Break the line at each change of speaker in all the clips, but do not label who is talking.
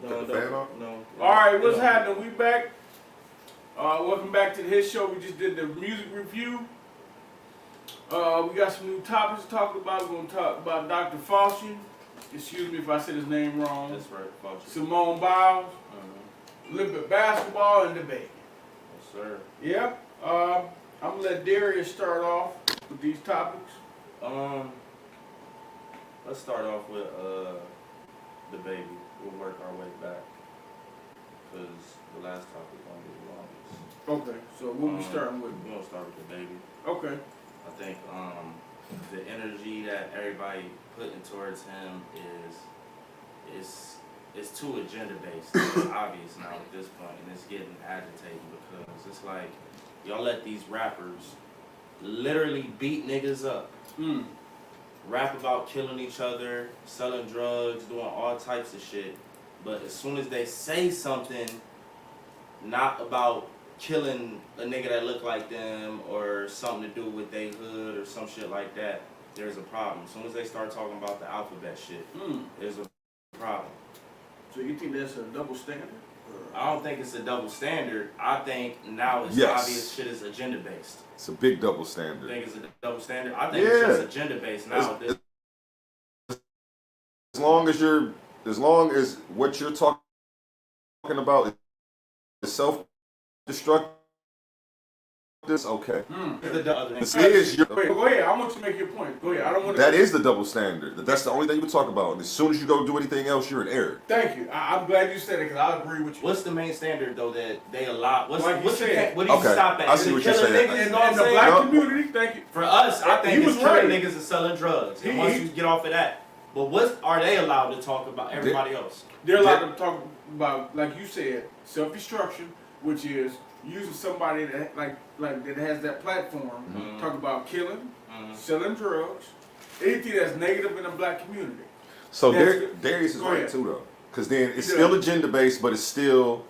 No.
All right, what's happening? We back. Welcome back to his show. We just did the music review. We got some new topics to talk about. We're going to talk about Dr. Fauci. Excuse me if I said his name wrong.
That's right, Fauci.
Simone Biles. A little bit of basketball and debate.
Yes, sir.
Yep. I'm going to let Darius start off with these topics.
Let's start off with the baby. We'll work our way back because the last topic won't be the longest.
Okay, so we'll be starting with.
We're gonna start with the baby.
Okay.
I think the energy that everybody putting towards him is too agenda based. It's obvious now at this point, and it's getting agitating because it's like y'all let these rappers literally beat niggas up. Rap about killing each other, selling drugs, doing all types of shit. But as soon as they say something not about killing a nigga that look like them or something to do with they hood or some shit like that, there's a problem. As soon as they start talking about the alphabet shit, there's a problem.
So you think that's a double standard?
I don't think it's a double standard. I think now it's obvious shit is agenda based.
It's a big double standard.
You think it's a double standard? I think it's just agenda based now.
As long as what you're talking about is self-destructive, it's okay. This is your.
Wait, go ahead. I want you to make your point. Go ahead. I don't want to.
That is the double standard. That's the only thing you would talk about. And as soon as you go do anything else, you're in error.
Thank you. I'm glad you said it because I agree with you.
What's the main standard though that they allow? What do you
Okay,
stop at?
I see what you're saying.
In the black community, thank you.
For us, I think it's
right.
killing niggas and selling drugs. And once you get off of that, but what are they allowed to talk about? Everybody else.
They're allowed to talk about, like you said, self-destruction, which is using somebody that like that has that platform, talk about killing, selling drugs, anything that's negative in the black community.
So Darius is right too though, because then it's still agenda based, but it's still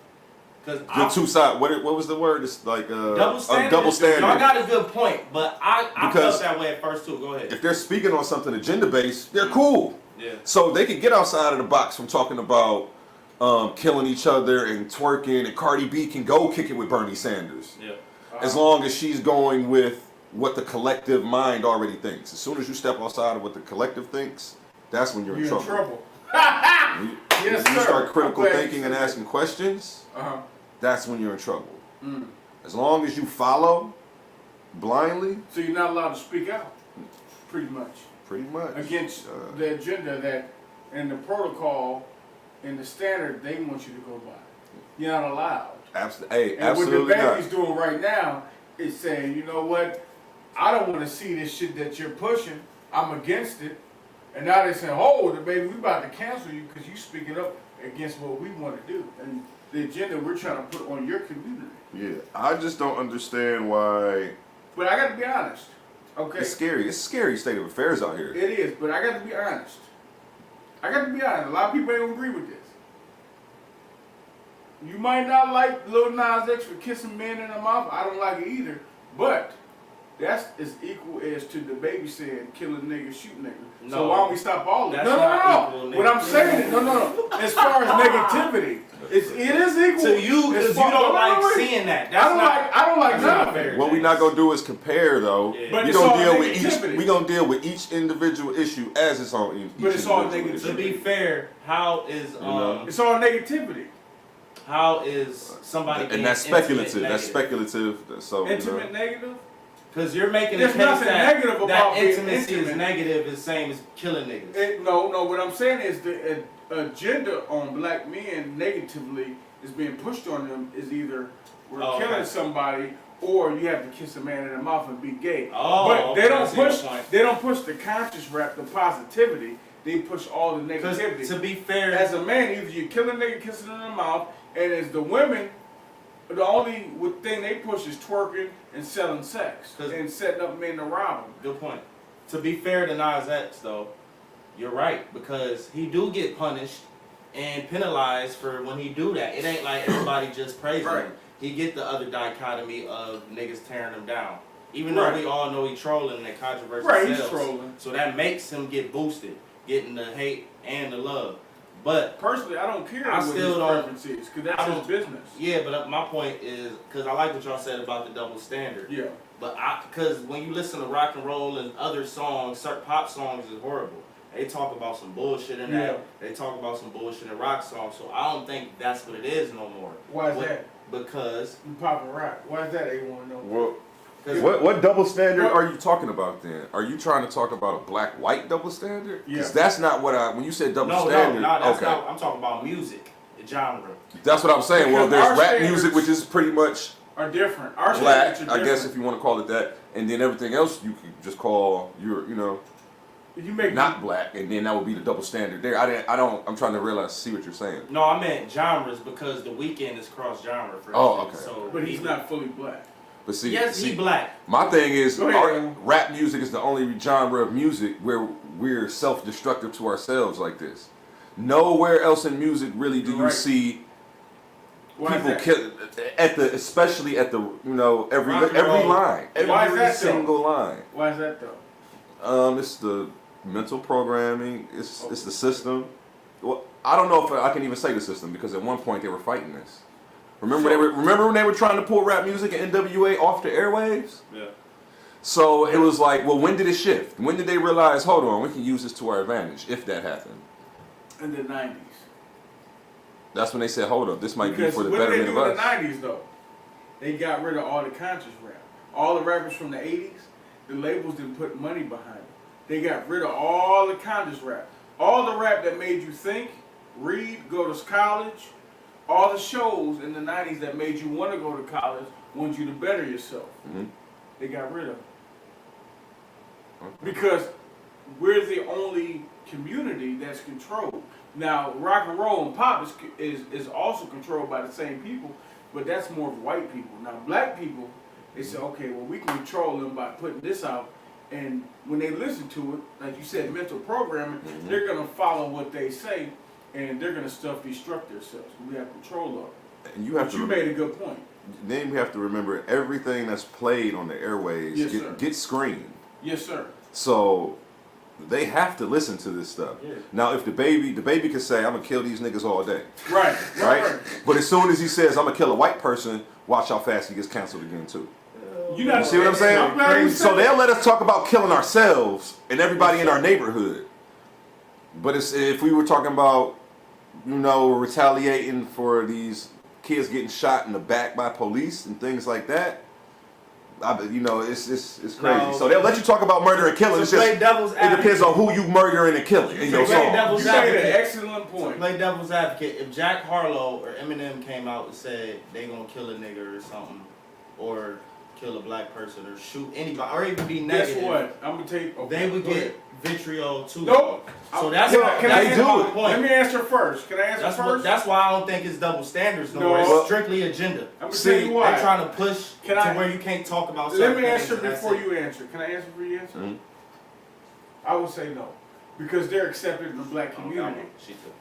the two sides. What was the word? It's like double standard.
Y'all got a good point, but I felt that way at first too. Go ahead.
If they're speaking on something agenda based, they're cool.
Yeah.
So they can get outside of the box from talking about killing each other and twerking, and Cardi B can go kick it with Bernie Sanders.
Yeah.
As long as she's going with what the collective mind already thinks. As soon as you step outside of what the collective thinks, that's when you're in trouble. When you start critical thinking and asking questions, that's when you're in trouble. As long as you follow blindly.
So you're not allowed to speak out, pretty much.
Pretty much.
Against the agenda that and the protocol and the standard they want you to go by. You're not allowed.
Absolutely.
And what the baby's doing right now is saying, you know what, I don't want to see this shit that you're pushing. I'm against it. And now they're saying, oh, the baby, we about to cancel you because you speaking up against what we want to do. And the agenda we're trying to put on your community.
Yeah, I just don't understand why.
But I got to be honest. Okay.
It's scary. It's a scary state of affairs out here.
It is, but I got to be honest. A lot of people ain't gonna agree with this. You might not like Lil Nas X for kissing men in the mouth. I don't like it either. But that's as equal as to the baby saying killing niggas, shoot niggas.
No,
so why don't we stop all of it?
No.
What I'm saying is, no. As far as negativity, it is equal
to you because you don't like seeing that.
I don't like none of it.
What we're not gonna do is compare though.
Yeah.
But
we gonna deal with each individual issue as its own.
But it's all negativity.
To be fair, how is
it's all negativity.
How is somebody
and that's speculative. That's speculative. So
intimate negative.
Because you're making a case that intimacy is negative is same as killing niggas.
No. What I'm saying is the agenda on black men negatively is being pushed on them is either we're killing somebody or you have to kiss a man in the mouth and be gay. But they don't push the conscious rap, the positivity. They push all the negativity.
To be fair,
as a man, either you kill a nigga, kissing in the mouth, and as the women, the only thing they push is twerking and selling sex and setting up men to rob them.
Good point. To be fair to Nas X, though, you're right because he do get punished and penalized for when he do that. It ain't like everybody just praising him. He get the other dichotomy of niggas tearing him down. Even though we all know he trolling and that controversy sells.
He's trolling.
So that makes him get boosted, getting the hate and the love. But
personally, I don't care
I
what
still
his
don't-
preference is, because that's his business.
Yeah, but my point is, because I like what y'all said about the double standard.
Yeah.
But because when you listen to rock and roll and other songs, certain pop songs is horrible. They talk about some bullshit in that. They talk about some bullshit in rock songs. So I don't think that's what it is no more.
Why is that?
Because
you pop and rock. Why is that? They want to know.
Well, what double standard are you talking about then? Are you trying to talk about a black-white double standard? Because that's not what when you said double standard.
No, that's not. I'm talking about music, the genre.
That's what I'm saying. Well,
Because
there's rap music, which is pretty much
are different. Our
black,
standards are different.
I guess, if you want to call it that, and then everything else you could just call
you make
not black, and then that would be the double standard there. I'm trying to see what you're saying.
No, I meant genres because the Weeknd is cross genre for
instance.
Okay. So
but he's not fully black.
But see,
he black.
My thing is, rap music is the only genre of music where we're self-destructive to ourselves like this. Nowhere else in music really do you see people kill especially at the every line, every single line.
Why is that though?
It's the mental programming. It's the system. Well, I don't know if I can even say the system because at one point they were fighting this. Remember when they were trying to pull rap music and NWA off the airwaves?
Yeah.
So it was like, well, when did it shift? When did they realize, hold on, we can use this to our advantage, if that happened?
In the 90s.
That's when they said, hold up, this might be for the betterment of us.
What did they do in the 90s, though? They got rid of all the conscious rap. All the rappers from the 80s, the labels didn't put money behind it. They got rid of all the conscious rap. All the rap that made you think, read, go to college, all the shows in the 90s that made you want to go to college, want you to better yourself.
Mm-hmm.
They got rid of it. Okay. Because we're the only community that's controlled. Now, rock and roll and pop is also controlled by the same people, but that's more of white people. Now, black people, they say, okay, well, we can control them by putting this out. And when they listen to it, like you said, mental programming, they're going to follow what they say, and they're going to self-destruct themselves. We have control of it.
And you
made a good point.
Then you have to remember everything that's played on the airways gets screened.
Yes, sir.
So they have to listen to this stuff. Yeah. Now, if the baby can say, I'm going to kill these niggas all day. Right? But as soon as he says, I'm going to kill a white person, watch how fast he gets canceled again, too. You see what I'm saying? So they'll let us talk about killing ourselves and everybody in our neighborhood. But if we were talking about, retaliating for these kids getting shot in the back by police and things like that, it's crazy.
No.
So they'll let you talk about murder and killing. It's just, it depends on who you murdering and killing in your song.
You made an excellent point.
To play devil's advocate, if Jack Harlow or Eminem came out and said they gonna kill a nigga or something, or kill a black person or shoot anybody, or even be negative.
Guess what? I'm gonna take. Okay,
they would get vitriol too.
Nope.
So that's
can I
do it. Point.
Let me answer first. Can I answer first?
That's why I don't think it's double standards no more. It's strictly agenda.
I'm gonna tell you why.
They're trying to push to where you can't talk about.
Let me answer before you answer. Can I answer for you? Answer? Mm-hmm. I would say no, because they're accepted in the black community.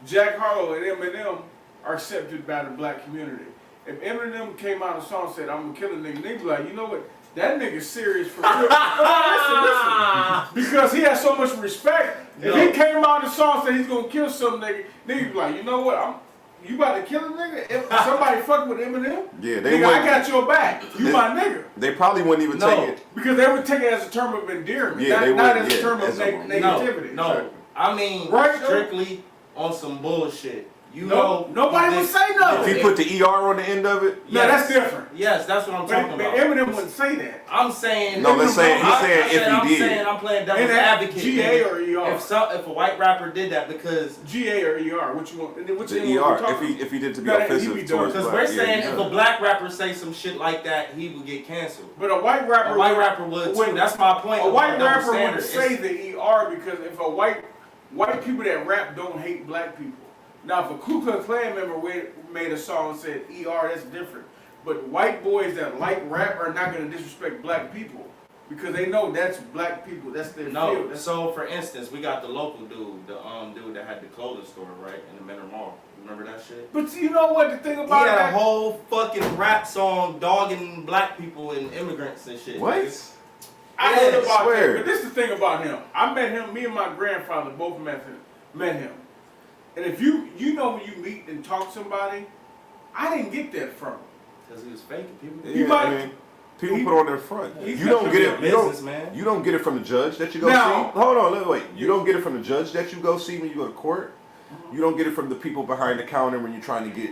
Jack Harlow and Eminem are accepted by the black community. If Eminem came out of a song and said, I'm gonna kill a nigga, niggas be like, you know what? That nigga's serious for real. listen. Because he has so much respect. If he came out of the song and said he's gonna kill some nigga, niggas be like, you know what? You about to kill a nigga? If somebody fuck with Eminem?
Yeah,
nigga, I got your back. You my nigga.
They probably wouldn't even take it.
Because they would take it as a term of endearment, not as a term of negativity.
No. I mean, strictly on some bullshit.
Nobody would say no.
If he put the ER on the end of it?
Yeah, that's different.
Yes, that's what I'm talking about.
But Eminem wouldn't say that.
I'm saying...
No, he's saying if he did.
I'm saying I'm playing devil's advocate.
GA or ER?
If a white rapper did that because...
GA or ER? What you want?
The ER, if he did to be offensive towards
because we're saying if a black rapper say some shit like that, he would get canceled.
But a white rapper
would too. That's my point.
A white rapper would say the ER because if a white people that rap don't hate black people. Now, if a Ku Klux Klan member made a song and said ER, that's different. But white boys that like rap are not going to disrespect black people because they know that's black people. That's their field.
So, for instance, we got the local dude, the dude that had the clothing store, right, in the Menor Mall. Remember that shit?
But you know what the thing about
he had a whole fucking rap song dogging black people and immigrants and shit.
What?
I heard about that, but this is the thing about him. I met him. Me and my grandfather both met him. And if you know when you meet and talk to somebody, I didn't get that from him.
Because he was faking people.
Yeah, people put on their front. You don't get it. You don't get it from the judge that you go see. Hold on, wait. You don't get it from the judge that you go see when you go to court. You don't get it from the people behind the counter when you're trying to get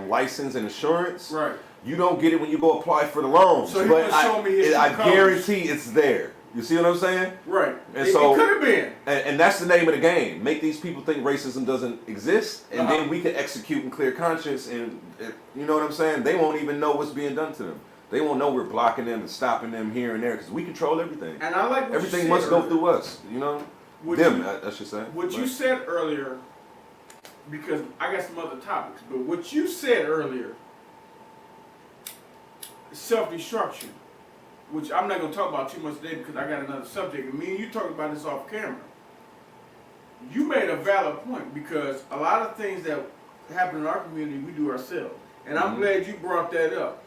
license and insurance.
Right.
You don't get it when you go apply for the loans.
So
but
I
guarantee it's there. You see what I'm saying?
Right.
And
it could have been.
And that's the name of the game. Make these people think racism doesn't exist, and then we can execute in clear conscience. And you know what I'm saying? They won't even know what's being done to them. They won't know we're blocking them and stopping them here and there because we control everything.
And I like what
everything must go through us. You know, I should say.
What you said earlier, because I got some other topics, but what you said earlier, self-destruction, which I'm not going to talk about too much today because I got another subject. And me and you talked about this off camera. You made a valid point because a lot of things that happen in our community, we do ourselves. And I'm glad you brought that up.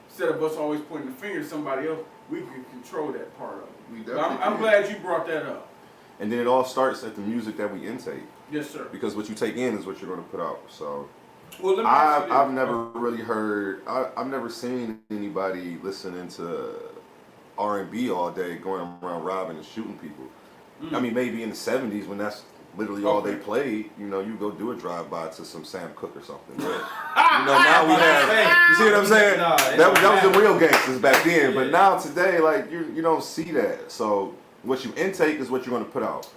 Instead of us always pointing the finger at somebody else, we can control that part of it. I'm glad you brought that up.
And then it all starts at the music that we intake.
Yes, sir.
Because what you take in is what you're going to put out. So
well,
I've never really heard, I've never seen anybody listening to R&B all day going around robbing and shooting people. I mean, maybe in the 70s when that's literally all they played, you know, you go do a drive-by to some Sam Cooke or something. But, you know, now we have, you see what I'm saying? That was the real gangsters back then. But now today, like, you don't see that. So what you intake is what you're going to put out.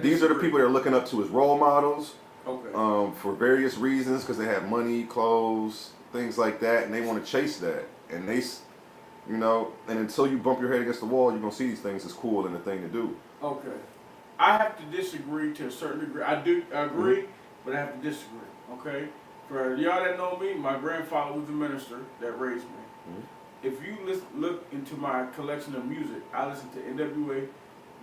These are the people they're looking up to as role models.
Okay.
For various reasons, because they have money, clothes, things like that, and they want to chase that. And they, you know, and until you bump your head against the wall, you're going to see these things as cool and a thing to do.
Okay. I have to disagree to a certain degree. I agree, but I have to disagree, okay? For y'all that know me, my grandfather was a minister that raised me. If you look into my collection of music, I listen to NWA,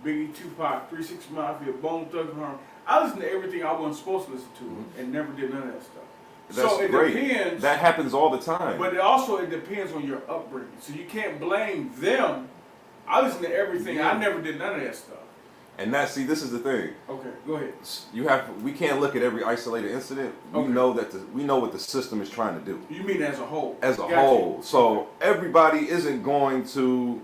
Biggie, Tupac, 3 6 Mafia, Bone Thugs and Harmony. I listen to everything I wasn't supposed to listen to and never did none of that stuff.
That's
so it
great.
depends.
That happens all the time.
But it depends on your upbringing. So you can't blame them. I listen to everything. I never did none of that stuff.
And this is the thing.
Okay, go ahead.
We can't look at every isolated incident. We know we know what the system is trying to do.
You mean as a whole?
As a whole. So everybody isn't going to,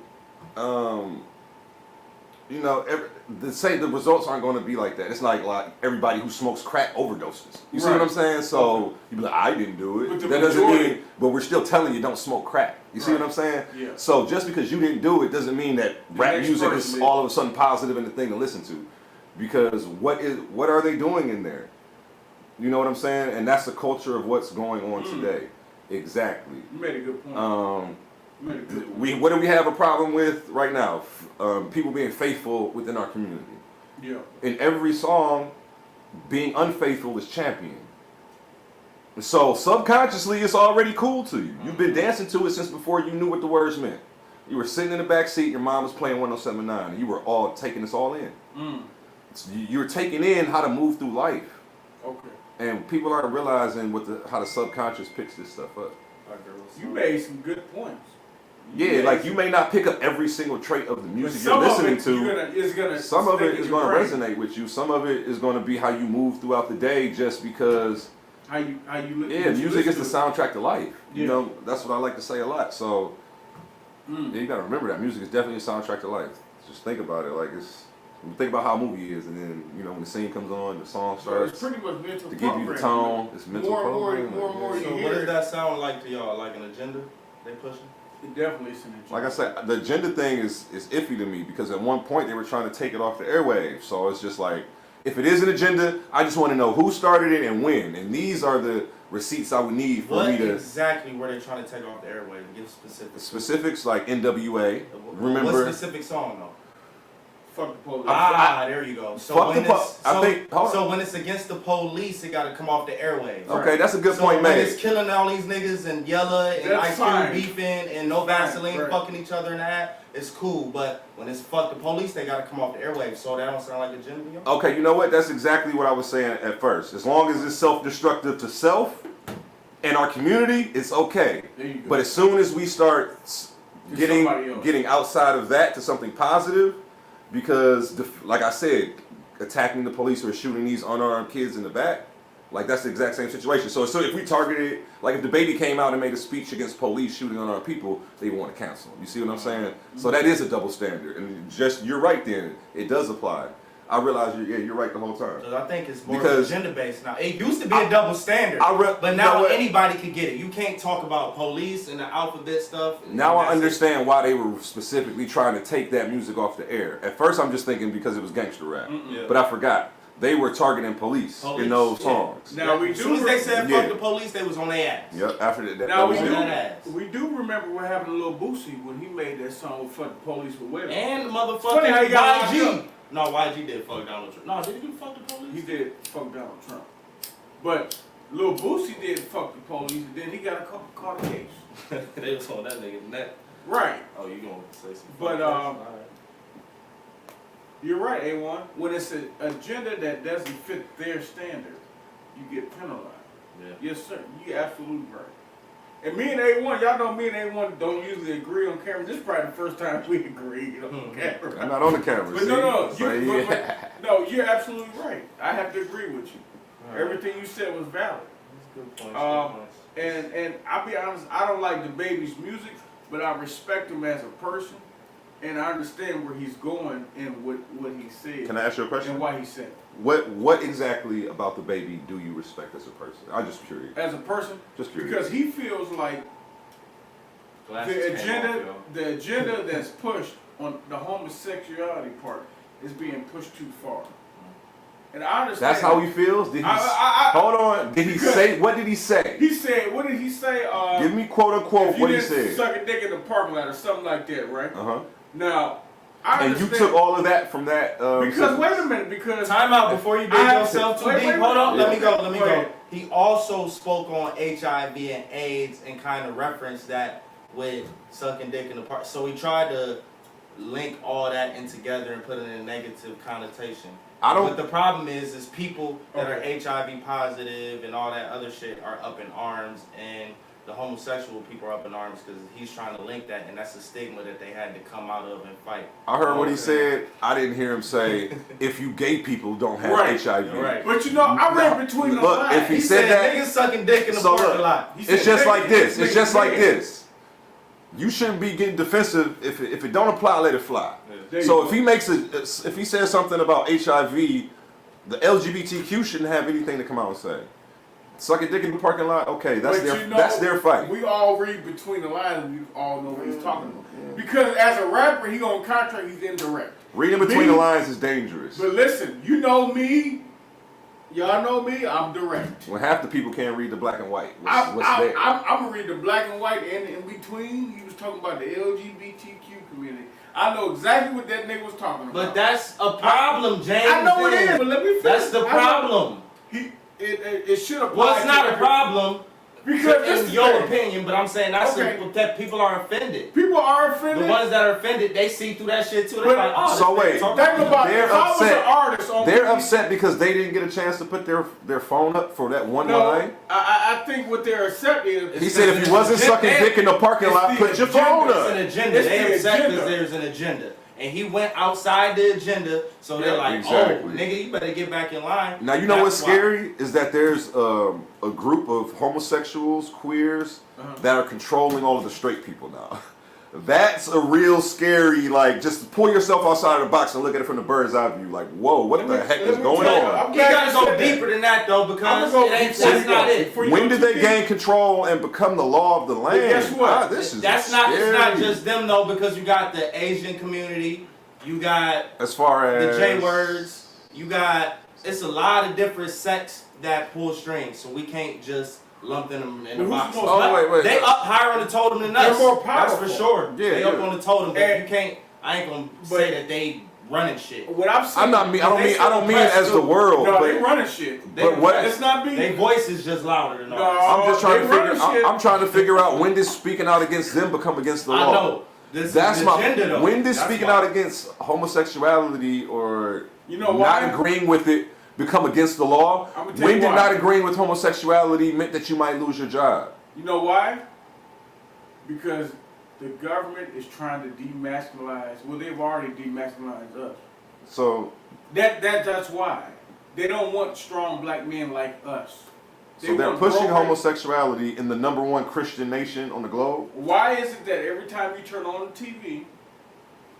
you know, the results aren't going to be like that. It's like everybody who smokes crack overdoses. You see what I'm saying? So you be like, I didn't do it. That doesn't mean, but we're still telling you don't smoke crack. You see what I'm saying?
Yeah.
So just because you didn't do it doesn't mean that rap music is all of a sudden positive and the thing to listen to. Because what are they doing in there? You know what I'm saying? And that's the culture of what's going on today. Exactly.
You made a good point.
What do we have a problem with right now? People being faithful within our community.
Yeah.
In every song, being unfaithful is championed. So subconsciously, it's already cool to you. You've been dancing to it since before you knew what the words meant. You were sitting in the back seat, your mom was playing 107.9, and you were all taking this all in. You were taking in how to move through life.
Okay.
And people aren't realizing how the subconscious picks this stuff up.
You made some good points.
Like you may not pick up every single trait of the music you're listening to. Some of it is going to resonate with you. Some of it is going to be how you move throughout the day, just because.
How you
music is the soundtrack to life. You know, that's what I like to say a lot. So you got to remember that music is definitely a soundtrack to life. Just think about it, like think about how a movie is, and then when the scene comes on, the song starts.
It's pretty much mental
to give you the tone. It's mental programming.
More and more.
So what does that sound like to y'all? Like an agenda they pushing?
It definitely is an agenda.
Like I said, the agenda thing is iffy to me because at one point they were trying to take it off the airwaves. So it's just like, if it is an agenda, I just want to know who started it and when. And these are the receipts I would need for me to.
What exactly were they trying to take off the airwaves? Give specifics.
Specifics like NWA. Remember?
What specific song though?
Fuck the police.
There you go. So when it's against the police, it got to come off the airwaves.
Okay, that's a good point, man.
When it's killing all these niggas and Yella and Ice Cube beefing and no Vaseline fucking each other in the hat, it's cool. But when it's fuck the police, they got to come off the airwaves. So that don't sound like a agenda.
Okay, you know what? That's exactly what I was saying at first. As long as it's self-destructive to self and our community, it's okay. But as soon as we start getting outside of that to something positive. Because, like I said, attacking the police or shooting these unarmed kids in the back, Like that's the exact same situation. So if we targeted, like if the baby came out and made a speech against police shooting on our people, they want to cancel him. You see what I'm saying? So that is a double standard, and just you're right. Then it does apply. I realize you're right the whole time.
Because I think it's more agenda based now. It used to be a double standard, but now anybody could get it. You can't talk about police and the alphabet stuff.
Now I understand why they were specifically trying to take that music off the air. At first, I'm just thinking because it was gangster rap, but I forgot they were targeting police in those songs.
Now
as soon as they said fuck the police, they was on their ass.
Yep. After that,
now we do remember what happened to Lil Boosie when he made that song with "Fuck the Police" with Widow.
And motherfucking YG. No, YG did fuck Donald Trump. No, did he fuck the police?
He did fuck Donald Trump. But Lil Boosie did fuck the police, and then he got caught a case.
They was on that nigga neck.
Right.
Oh, you gonna say some?
But you're right, A1. When it's an agenda that doesn't fit their standard, you get penalized.
Yeah.
Yes, sir. You're absolutely right. And me and A1, y'all know me and A1 don't usually agree on camera. This is probably the first time we agreed on camera.
I'm not on the camera.
But no, you're absolutely right. I have to agree with you. Right. Everything you said was valid.
That's good points.
And I'll be honest, I don't like the baby's music, but I respect him as a person, and I understand where he's going and what he said.
Can I ask you a question?
And why he said it.
What exactly about the baby do you respect as a person? I'm just curious.
As a person?
Just curious.
Because he feels like the agenda that's pushed on the homosexuality part is being pushed too far. And I understand.
That's how he feels? Did he hold on. Did he say, what did he say?
He said, what did he say?
Give me quote unquote what he said.
Suck a dick in the parking lot or something like that, right?
Uh-huh.
Now, I understand.
And you took all of that from that.
Because wait a minute, because
time out before you dig yourself too deep. Hold on, let me go.
Ahead.
He also spoke on HIV and AIDS and kind of referenced that with sucking dick in the park. So he tried to link all that in together and put it in a negative connotation. But the problem is people that are HIV positive and all that other shit are up in arms, and the homosexual people are up in arms because he's trying to link that, and that's a stigma that they had to come out of and fight.
I heard what he said. I didn't hear him say, if you gay people don't have HIV.
Right. But you know, I read between the lines.
If he said that,
niggas sucking dick in the parking lot.
It's just like this. It's just like this. You shouldn't be getting defensive. If it don't apply, let it fly. So if he says something about HIV, the LGBTQ shouldn't have anything to come out and say. Suck a dick in the parking lot, okay, that's their fight.
We all read between the lines and we all know what he's talking about. Because as a rapper, he on contract, he's indirect.
Reading between the lines is dangerous.
But listen, you know me, y'all know me, I'm direct.
When half the people can't read the black and white,
I'm going to read the black and white, and in between, he was talking about the LGBTQ community. I know exactly what that nigga was talking about.
But that's a problem, James.
I know it is, but let me finish.
That's the problem.
It should apply.
Well, it's not a problem
because
in your opinion, but I'm saying that people are offended.
People are offended.
The ones that are offended, they see through that shit too. They're like, oh,
so wait,
they're upset.
They're upset because they didn't get a chance to put their phone up for that one line.
I think what they're upset is
he said if you wasn't sucking dick in the parking lot, put your phone up.
It's an agenda. They upset because there's an agenda. And he went outside the agenda, so they're like, oh, nigga, you better get back in line.
Now, you know what's scary is that there's a group of homosexuals, queers, that are controlling all of the straight people now. That's a real scary, like, just pull yourself outside of the box and look at it from the bird's eye view. Like, whoa, what the heck is going on?
You gotta go deeper than that, though, because that's not it.
When did they gain control and become the law of the land?
Guess what?
It's not just them, though, because you got the Asian community, you got
as far as
the J words, you got, it's a lot of different sects that pull strings, so we can't just lump them in the box.
Wait.
They up higher on the totem than us.
They're more powerful.
That's for sure.
Yeah,
they up on the totem, but you can't. I ain't gonna say that they running shit.
What I'm saying,
I don't mean as the world.
No,
but
they running shit.
But what?
It's not me.
Their voice is just louder than ours.
I'm just trying to figure. I'm trying to figure out when does speaking out against them become against the law.
I know. That's my agenda, though.
When does speaking out against homosexuality or
not
agreeing with it become against the law? When did not agreeing with homosexuality meant that you might lose your job?
You know why? Because the government is trying to demasculinize. Well, they've already demasculinized us.
So
that's why. they don't want strong black men like us.
So they're pushing homosexuality in the #1 Christian nation on the globe?
Why is it that every time you turn on the TV,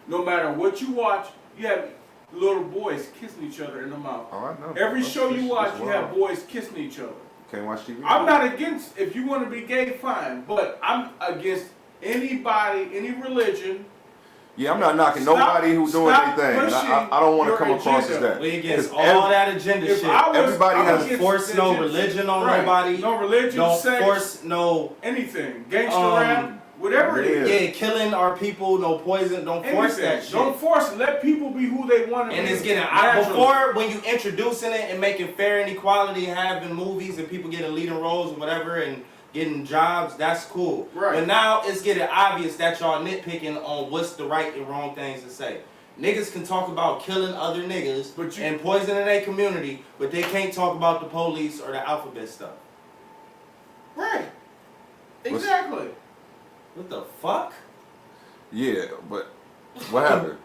no matter what you watch, you have little boys kissing each other in the mouth?
Oh, I know.
Every show you watch, you have boys kissing each other.
Can't watch TV.
I'm not against, if you want to be gay, fine. But I'm against anybody, any religion.
Yeah, I'm not knocking nobody who's doing anything. I don't want to come across as that.
We against all that agenda shit.
Everybody has
to force no religion on nobody.
No religion,
don't
sex,
force no
anything. Gangster rap, whatever it is.
Yeah, killing our people, no poison. Don't force that shit.
Don't force it. Let people be who they want to be.
And it's getting before when you introducing it and making fair and equality, having movies and people getting leading roles or whatever and getting jobs, that's cool.
Right.
But now it's getting obvious that y'all nitpicking on what's the right and wrong things to say. Niggas can talk about killing other niggas and poisoning their community, but they can't talk about the police or the alphabet stuff.
Right. Exactly.
What the fuck?
Yeah, but what happened?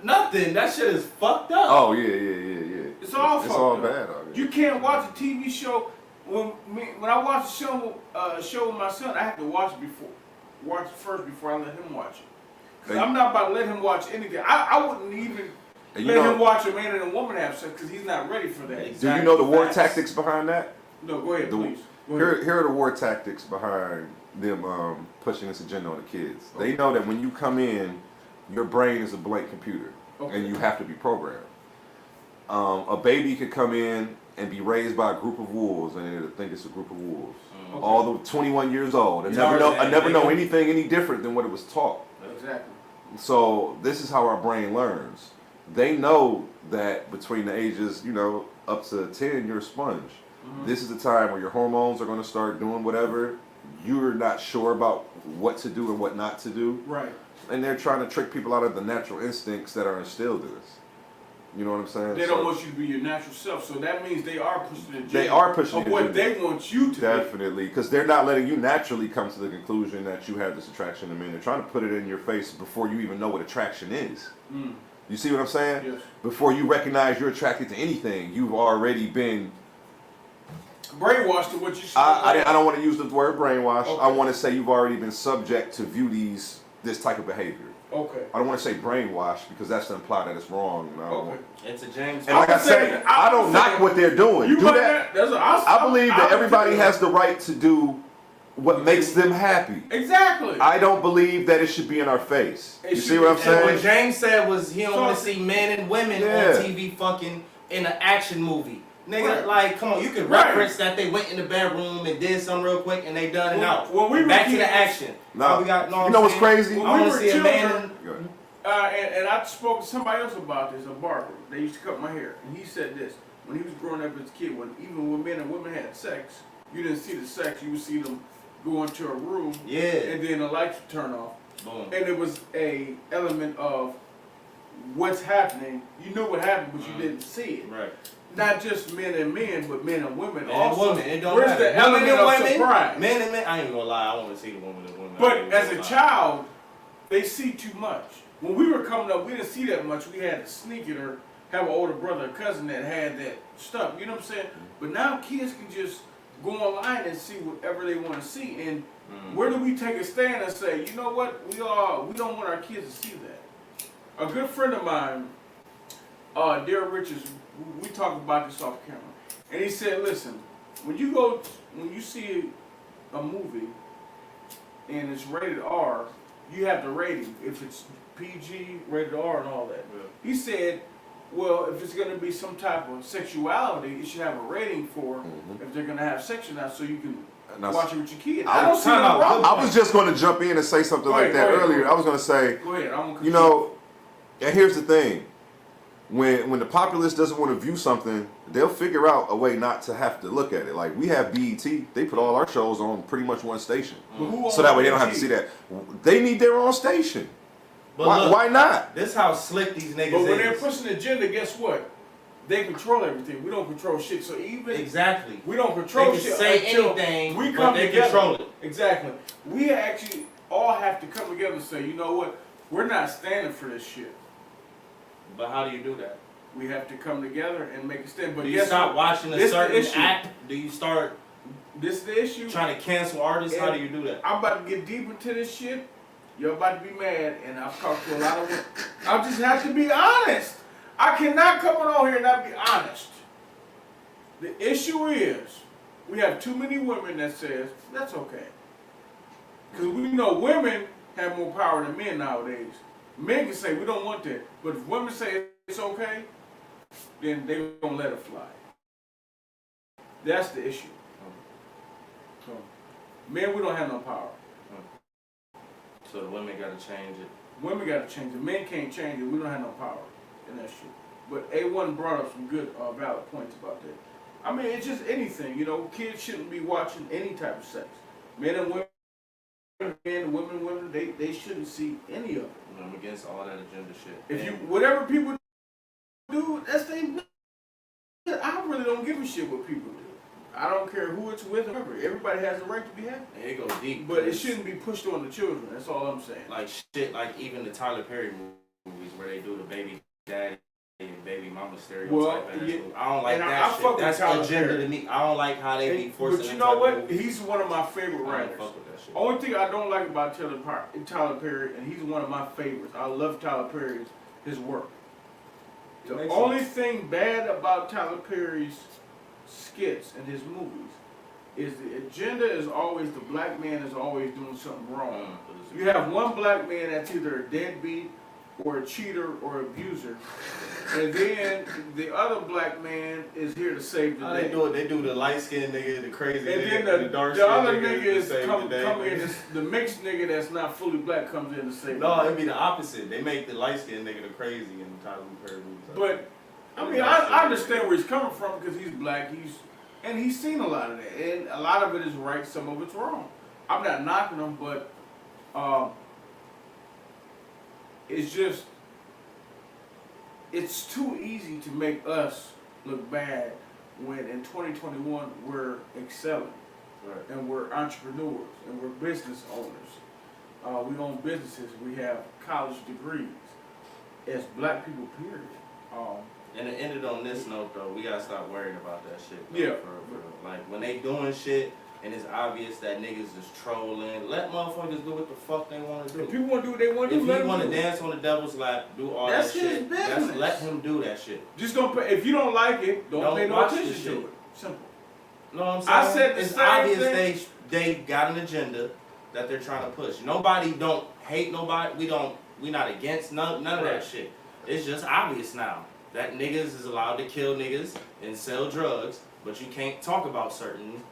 Nothing. That shit is fucked up.
Oh, yeah.
It's all fucked up.
It's all bad.
You can't watch a TV show. When I watch a show with my son, I have to watch it first before I let him watch it. Cause I'm not about to let him watch anything. I wouldn't even let him watch a man and a woman have sex because he's not ready for that.
Exactly. Do you know the war tactics behind that?
No, go ahead, please. Go ahead.
Here are the war tactics behind them pushing this agenda on the kids. Okay. They know that when you come in, your brain is a blank computer, and you have to be programmed. A baby could come in and be raised by a group of wolves, and it'll think it's a group of wolves. All the 21 years old, and never know anything any different than what it was taught.
Exactly.
So this is how our brain learns. They know that between the ages, up to 10, you're a sponge. Mm-hmm. This is the time where your hormones are going to start doing whatever. You're not sure about what to do and what not to do.
Right.
And they're trying to trick people out of the natural instincts that are instilled in us. You know what I'm saying?
They don't want you to be your natural self, so that means they are pushing the agenda.
They are pushing
of what they want you to
Definitely, because they're not letting you naturally come to the conclusion that you have this attraction to men. They're trying to put it in your face before you even know what attraction is. Mm. You see what I'm saying?
Yes.
Before you recognize you're attracted to anything, you've already been
brainwashed to what you should.
I don't want to use the word brainwash. Okay. I want to say you've already been subject to view this type of behavior.
Okay.
I don't want to say brainwash because that's to imply that it's wrong.
Okay.
It's a James.
And like I said, I don't knock what they're doing.
You
do that. I believe that everybody has the right to do what makes them happy.
Exactly.
I don't believe that it should be in our face. You see what I'm saying?
And what James said was he don't want to see men and women on TV fucking in an action movie. Nigga, like, come on, you can reference that they went in the bedroom and did something real quick and they done it out. Back to the action.
No,
we got,
you know what's crazy?
When I want to see a man. And I spoke to somebody else about this, a barber. They used to cut my hair, and he said this: when he was growing up as a kid, even when men and women had sex, you didn't see the sex; you would see them go into a room, and then the lights would turn off. Boom. And it was a element of what's happening. You knew what happened, but you didn't see it.
Right.
Not just men and men, but men and women
men
also.
And women. It don't
Where's
matter.
the element of surprise?
Men and men. I ain't gonna lie. I want to see the woman and women.
But as a child, they see too much. When we were coming up, we didn't see that much. We had to sneak it or have an older brother or cousin that had that stuff. You know what I'm saying? But now kids can just go online and see whatever they want to see. And where do we take a stand and say, you know what? We don't want our kids to see that. A good friend of mine, Darryl Richards, we talked about this off camera, and he said, listen, when you see a movie and it's rated R, you have the rating. If it's PG, rated R, and all that. Yeah. He said, well, if it's going to be some type of sexuality, it should have a rating for if they're going to have sex or not, so you can watch it with your kids. I don't see no problem.
I was just going to jump in and say something like that earlier. I was going to say,
go ahead.
And here's the thing. When the populace doesn't want to view something, they'll figure out a way not to have to look at it. Like we have BET, they put all our shows on pretty much one station, so that way they don't have to see that. They need their own station.
But
why not?
This how slick these niggas is.
But when they're pushing the agenda, guess what? They control everything. We don't control shit. So even
we
don't control
they
shit.
Say anything,
we come
but they
together.
Control it.
Exactly. We actually all have to come together and say, you know what? We're not standing for this shit.
But how do you do that?
we have to come together and make a stand. But
do you stop watching a certain act? Do you start?
This is the issue.
Trying to cancel artists? How do you do that?
I'm about to get deep into this shit. You're about to be mad, and I've talked to a lot of women. I just have to be honest. I cannot come on here and not be honest. The issue is, we have too many women that says, that's okay. Because we know women have more power than men nowadays. Men can say, we don't want that. But if women say it's okay, then they're going to let it fly. That's the issue. So, men, we don't have no power.
So the women got to change it.
Women got to change it. Men can't change it. We don't have no power in that shit. But A1 brought up some good, valid points about that. I mean, it's just anything, you know. Kids shouldn't be watching any type of sex. Men and women, they shouldn't see any of it.
I'm against all that agenda shit.
If you, whatever people do, that's their business. I really don't give a shit what people do. I don't care who it's with or whoever. Everybody has the right to be happy.
It goes deep.
But it shouldn't be pushed on the children. That's all I'm saying.
Like shit, like even the Tyler Perry movies where they do the baby daddy and baby mama stereotype.
Well, yeah,
I don't like
and
that
I
shit. That's
Tyler
agenda
Perry.
to me. I don't like how they be forcing.
But you know what?
Movies.
He's one of my favorite writers.
I don't fuck with that shit.
Only thing I don't like about Tyler Perry, and he's one of my favorites. I love Tyler Perry's his work. The only thing bad about Tyler Perry's skits and his movies is the agenda is always the black man is always doing something wrong. You have one black man that's either a deadbeat or a cheater or abuser, and then the other black man is here to save the day.
They do the light skinned nigga, the crazy
and
nigga,
then
the dark
the other
skinned
nigga is come
the
in. The mixed nigga that's not fully black comes in to save.
No, it'd be the opposite. They make the light skinned nigga the crazy in the Tyler Perry movies.
But I mean, I understand where he's coming from because he's black. He's seen a lot of that, and a lot of it is right. Some of it's wrong. I'm not knocking him, but it's just it's too easy to make us look bad when in 2021 we're excelling,
right,
and we're entrepreneurs and we're business owners. We own businesses. We have college degrees as black people. Period.
And it ended on this note though, we gotta stop worrying about that shit. Though,
Yeah.
for like when they doing shit and it's obvious that niggas is trolling, let motherfuckers do what the fuck they wanna do.
If people wanna do what they wanna do,
if he wanna dance on the devil's lap, do all
That's
that shit.
his business.
Let him do that shit.
Just don't pay. If you don't like it, don't pay no
watch
attention
this
to
shit.
it. Simple.
You know what I'm saying?
I said the
it's
same
obvious
thing.
they got an agenda that they're trying to push. Nobody don't hate nobody. We not against none of that shit. It's just obvious now that niggas is allowed to kill niggas and sell drugs, but you can't talk about certain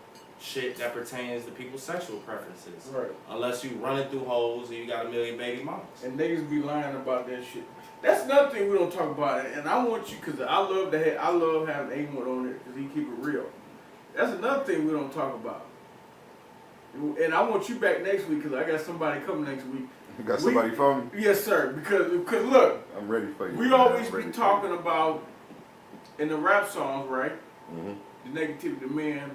shit that pertains to people's sexual preferences.
Right.
Unless you running through holes and you got a million baby mamas.
And niggas be lying about that shit. That's another thing we don't talk about. And I want you, because I love having A1 on there because he keep it real. That's another thing we don't talk about. And I want you back next week because I got somebody coming next week.
You got somebody for me?
Yes, sir. Because look,
I'm ready for you.
we always be talking about in the rap songs, right?
Mm-hmm.
The negativity of men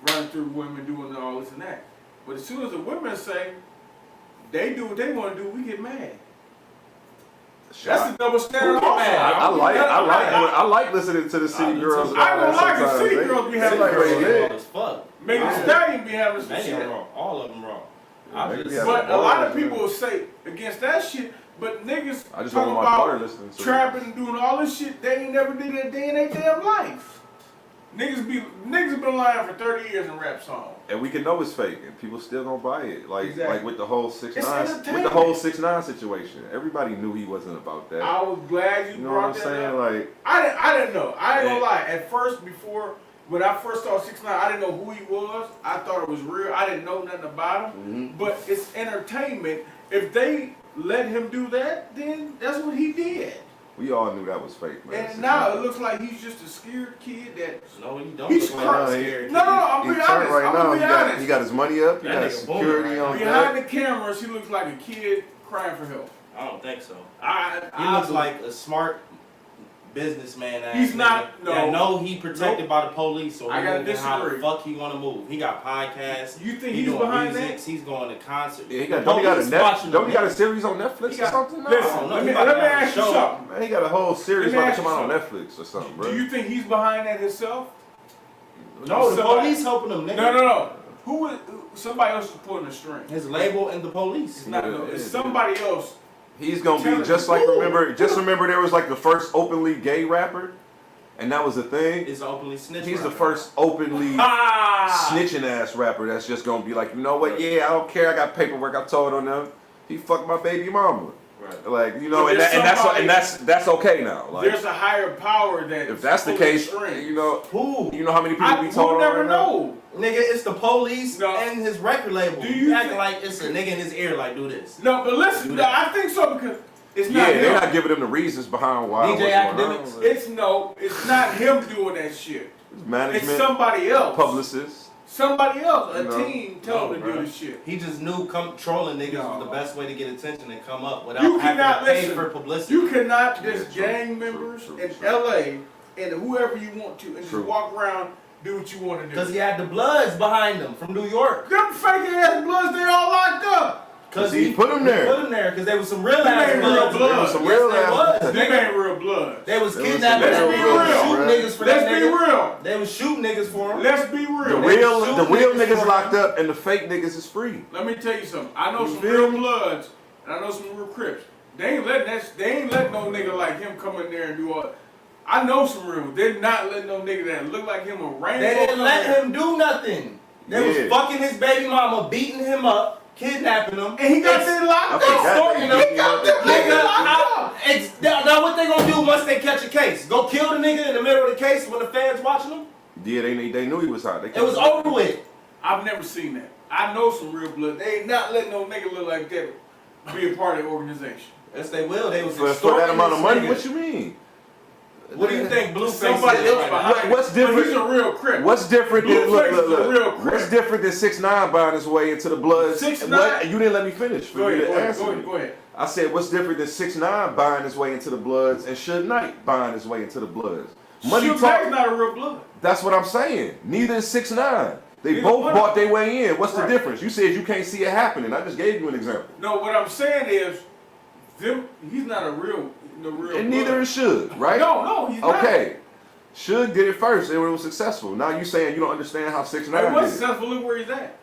running through women doing all this and that. But as soon as the women say they do what they want to do, we get mad. That's the double standard.
I like listening to the city girls. And
I
all
don't
that
like the city
sometimes.
girls be having this. Megan Thee Stallion be having some
Many
shit.
are wrong. All of them wrong.
But a lot of people will say against that shit, but niggas
I just
talk
don't want my daughter
about
listening to
trapping and doing all this shit. They ain't never did that day in their damn life. Niggas been lying for 30 years in rap songs.
And we can know it's fake, and people still don't buy it. Like
Exactly.
like with the whole 6ix9ine situation. Everybody knew he wasn't about that.
I was glad you
know
brought
what I'm
that
saying?
up.
Like
I didn't know. I ain't gonna lie. At first, when I first saw 6ix9ine, I didn't know who he was. I thought it was real. I didn't know nothing about him.
Mm-hmm.
But it's entertainment. If they let him do that, then that's what he did.
we all knew that was fake, man.
And now it looks like he's just a scared kid that.
No, he don't.
He's
look like
scared.
a
No, I'm being honest.
Right
I'm
now,
gonna be honest.
he got his money up. He
That
got
nigga
security
booming
on
Behind
that.
the cameras, he looks like a kid crying for help.
I don't think so.
I
He looks like a smart businessman.
He's not. No.
I know he protected by the police, so
I gotta
moving how the
disagree.
fuck he want to move. He got podcasts.
You think
he
he's
doing
behind
music,
that?
He's going to concerts.
Yeah, don't he got a series on Netflix or something? No.
Listen, let me ask you something.
Man, he got a whole series about to come out on Netflix or something, bro.
Do you think he's behind that himself?
No, the police helping him, nigga.
No. Somebody else is pulling the string.
His label and the police.
It's somebody else.
He's gonna be just like remember there was like the first openly gay rapper, and that was the thing.
It's openly snitching.
He's the first openly snitching ass rapper that's just gonna be like, you know what? Yeah, I don't care. I got paperwork. I told on them. He fucked my baby mama.
Right.
Like, you know, and that's okay now. Like,
there's a higher power that
if that's the case, you know,
who?
You know how many people be told on
never
right
know.
Nigga, it's the police and his record label.
Do you
act like it's a nigga in his ear like do this?
No, but listen, I think so because it's not him.
They're not giving them the reasons behind why.
DJ Academics.
It's not him doing that shit.
It's management.
It's somebody else.
Publicists.
Somebody else, team, tell him to do this shit.
He just knew trolling niggas was the best way to get attention and come up without
you
having
cannot
to pay
listen.
for publicity.
You cannot just gang members in LA and whoever you want to and just walk around, do what you want to do.
Because he had the Bloods behind him from New York.
Them fake ass Bloods, they all locked up.
Because
he put them there.
He put them there because they was some real ass Bloods.
They was some real ass.
They ain't real Bloods.
They was kidnapping
Let's be real.
niggas for
Let's be real.
They was shooting niggas for them.
Let's be real.
The real niggas locked up and the fake niggas is free.
Let me tell you something. I know some real Bloods and I know some real Crips. They ain't letting no nigga like him come in there and do all. I know some real. They're not letting no nigga that look like him a rainbow.
They didn't let him do nothing. They was fucking his baby mama, beating him up, kidnapping him,
and he got them locked up.
Extorting them. He got them nigga. Now what they gonna do once they catch a case? Go kill the nigga in the middle of the case when the fans watching him?
Yeah, they knew he was hot.
It was over with.
I've never seen that. I know some real blood. They ain't not letting no nigga look like that be a part of the organization.
Yes, they will. They was
for that amount of money. What you mean?
What do you think Blueface
somebody else behind?
What's different?
But he's a real Crip.
What's different than
look?
What's different than 6ix9ine buying his way into the Bloods?
6ix9ine.
You didn't let me finish.
Go ahead.
I said, what's different than 6ix9ine buying his way into the Bloods and Suge Knight buying his way into the Bloods? Money
Suge
talk.
Knight's not a real Blood.
That's what I'm saying. Neither is 6ix9ine. They both bought their way in. What's the difference? You said you can't see it happening. I just gave you an example.
No, what I'm saying is, he's not a real.
And neither is Suge, right?
No, he's not.
Okay. Suge did it first and it was successful. Now you saying you don't understand how 6ix9ine did it.
He was successful. Look where he's at.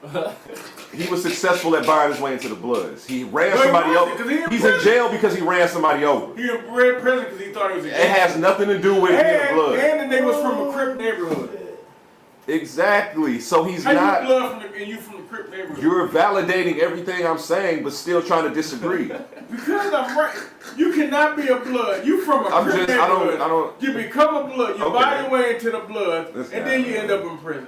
He was successful at buying his way into the Bloods. He ran somebody over. He's in jail because he ran somebody over.
He in prison because he thought he was a
It has nothing to do with being a Blood.
And the nigga was from a Crip neighborhood.
Exactly. So he's
How
not.
You Blood and you from the Crip neighborhood.
You're validating everything I'm saying, but still trying to disagree.
Because I'm right. You cannot be a Blood. You from a Crip neighborhood.
I don't.
You become a Blood. You buy your way into the Blood, and then you end up in prison.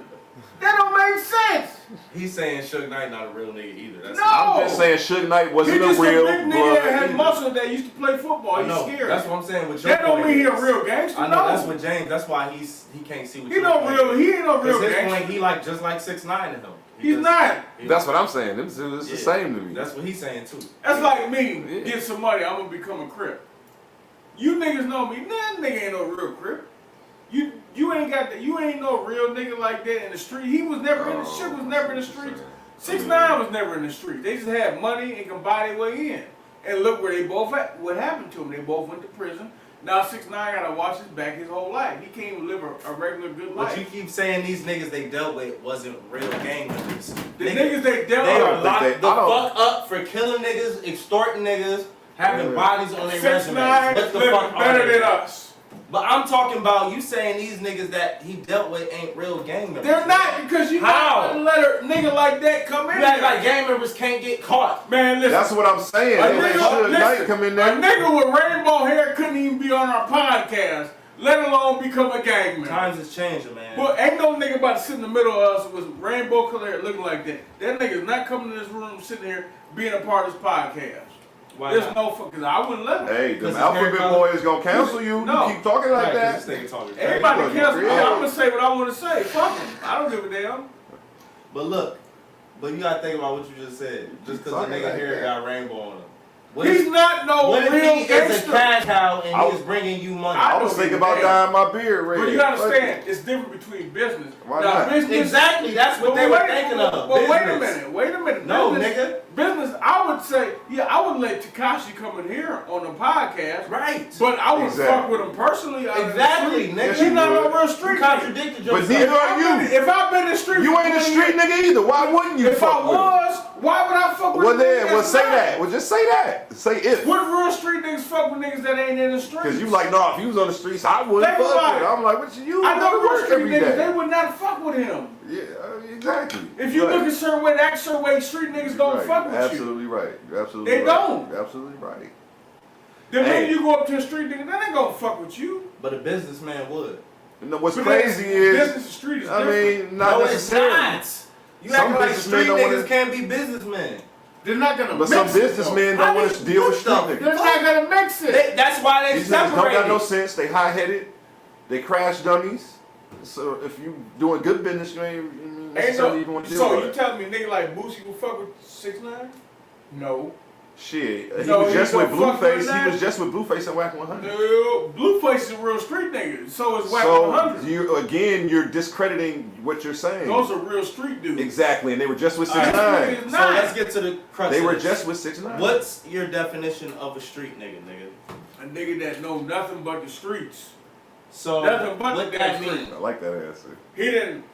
That don't make sense.
He's saying Suge Knight not a real nigga either. That's
I'm just saying Suge Knight wasn't a real
Blood. He just a big nigga that had
either.
muscle that used to play football. He's scared.
That's what I'm saying. With
that don't mean he a real gangster.
I know that's what James. That's why he can't see what
he ain't no real gangster.
His point, he like just like 6ix9ine to him.
He's not.
That's what I'm saying. It's the same to me.
That's what he's saying too.
That's like me. Get some money. I'm gonna become a Crip. You niggas know me. That nigga ain't no real Crip. You ain't got that. You ain't no real nigga like that in the street. He was never in the shit. Was never in the streets. 6ix9ine was never in the street. They just had money and can buy their way in. And look where they both at. What happened to them? They both went to prison. Now 6ix9ine gotta watch his back his whole life. He can't even live a regular good life.
But you keep saying these niggas they dealt with wasn't real gang members.
The niggas they dealt with.
They are locked the fuck up for killing niggas, extorting niggas, having bodies on their resumes.
6ix9ine
What the
living
fuck
better than us.
But I'm talking about you saying these niggas that he dealt with ain't real gang members.
They're not because you not let a nigga like that come in.
You act like gang members can't get caught.
Man, listen.
That's what I'm saying. Suge come in there.
A nigga with rainbow hair couldn't even be on our podcast, let alone become a gang member.
Times is changing, man.
But ain't no nigga about to sit in the middle of us with rainbow color hair looking like that. That nigga's not coming to this room sitting here being a part of this podcast.
Why
There's no fucking. I wouldn't let him.
Hey, the alphabet boy is gonna cancel you.
No.
You keep talking like that.
Everybody cancel me. I'm gonna say what I want to say. Fuck him. I don't give a damn.
But look, you gotta think about what you just said. Just because the nigga hair got rainbow on him.
He's not no
what
real
if he
gangster.
is a cash cow and he's bringing you money?
I was thinking about dyeing my beard red.
But you understand, it's different between business.
Why
now,
not?
business.
Exactly, that's what they were thinking of.
Well,
Business.
wait a minute.
No,
business,
nigga.
Business, I would say, yeah, I would let Tekashi come in here on the podcast.
Right.
But I would
Exactly.
fuck with him personally.
Exactly, nigga.
He's not no real street
You contradicted
But
yourself.
neither are you.
If I've been in the street,
You ain't a street nigga either. Why wouldn't you
If I
fuck with him?
was, why would I fuck with
Well
a nigga
then, well
that's
say
not?
that. Well just say that. Say if.
What real street niggas fuck with niggas that ain't in the streets?
Because you like, no, if he was on the streets, I wouldn't
Think
fuck
about
with
it.
him. I'm like, what you
I know
go to
real
work
street
every
niggas,
day.
they would not fuck with him.
Yeah, exactly.
If you
Right.
look a certain way, act a certain way, street niggas don't
Right.
fuck with
Absolutely right. You're absolutely
They
right.
don't.
You're absolutely right.
you. The
Hey.
minute you go up to a street nigga, they ain't gonna fuck with you.
But a businessman would.
You know what's
But
crazy is,
business and street is
I
different.
mean, not
No,
necessarily.
it's not. You
Some
act like
businessmen
street
don't
niggas
wanna-
can't be businessmen.
They're not gonna
But
mix
some
it,
businessmen
though.
don't want to deal with street
stuff?
niggas.
They're not gonna mix it.
That's why they
These niggas don't got no
separated.
sense. They high-headed. They crash dummies. So if you doing good business, you ain't necessarily even want to deal
So
with
you
it.
telling me nigga like Boosie will fuck with 6ix9ine? No.
Shit, he
No,
was
he
just with
don't fuck with
Blueface. He
that.
was just with Blueface and Whack 100.
No. Blueface is a real street nigga. So is Whack
So
100.
you're discrediting what you're saying.
Those are real street dudes.
Exactly, and they were just with
All right.
6ix9ine.
So let's get to the crux
They
of
were
this.
just with 6ix9ine.
What's your definition of a street nigga, nigga?
A nigga that know nothing but the streets.
So
Nothing but
what
the
that
street.
mean?
I like that answer.
He done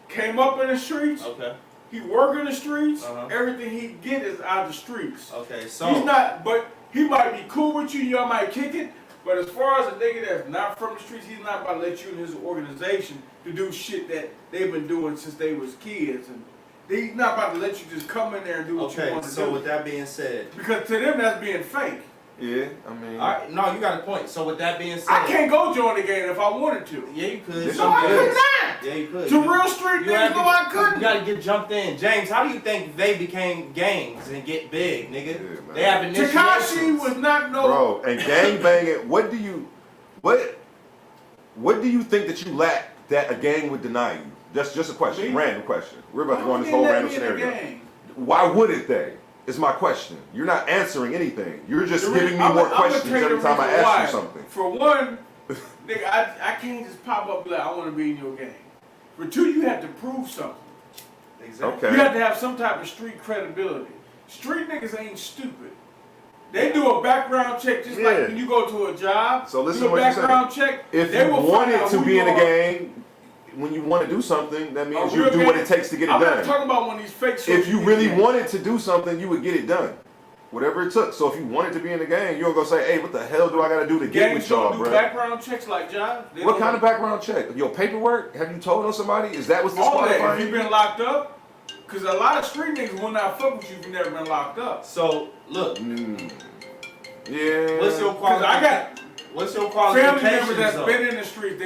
came up in the streets.
Okay.
He work in the streets.
Uh-huh.
Everything he get is out of the streets.
Okay. So
He's not, but he might be cool with you. Y'all might kick it. But as far as a nigga that's not from the streets, he's not about to let you in his organization to do shit that they've been doing since they was kids. And he's not about to let you just come in there and do what you
okay.
want to
So
do.
with that being said,
Because to them, that's being fake.
Yeah, I mean.
all right. No, you got a point. So with that being said,
I can't go join the game if I wanted to.
Yeah, you could.
Yes,
No, I could not.
Yeah, you could.
To
You-
real street
you had
niggas,
to-
no, I couldn't.
You gotta get jumped in. James, how do you think they became gangs and get big, nigga?
Yeah, man.
They have initiations.
Tekashi was not no.
Bro, and gang banging, what do you think that you lack that a gang would deny you? Just a question,
Me?
random question. We're about to go
Why
on this
would
whole
they let
random
me in the
scenario.
game?
Why wouldn't they? Is my question. You're not answering anything. You're just
The
giving me
I'ma
more
tell
questions
you
every
the
time I
reason why.
ask you something.
For one, nigga, I can't just pop up like I want to be in your game. For two, you have to prove something.
Exactly.
Okay.
You have to have some type of street credibility. Street niggas ain't stupid. They do a background check just like
Yeah.
when you go to a job.
So listen
do
to
a
what you're
background check.
If
they
you
will find
wanted
out
to
who
be
you
in a
are.
gang, when you want to do something, that means
A
you
real
do
gang-
what it takes to get it
I'm not
done.
talking about when these fake.
If you
social
really
media-
wanted to do something, you would get it done. Whatever it took. So if you wanted to be in the gang, you don't go say, hey, what the hell do I got to do to get
gangs
with y'all,
don't do
bro?
background checks like jobs. They
What
don't
kind
do
of background check? Your paperwork? Have you told on somebody? Is that what's
all that? If
disqualifying
you've
you?
been locked up, because a lot of street niggas will not fuck with you if you've never been locked up.
So look,
Yeah.
what's your
Because I got
What's your
family members
qualifications?
that's
though?
been in the street,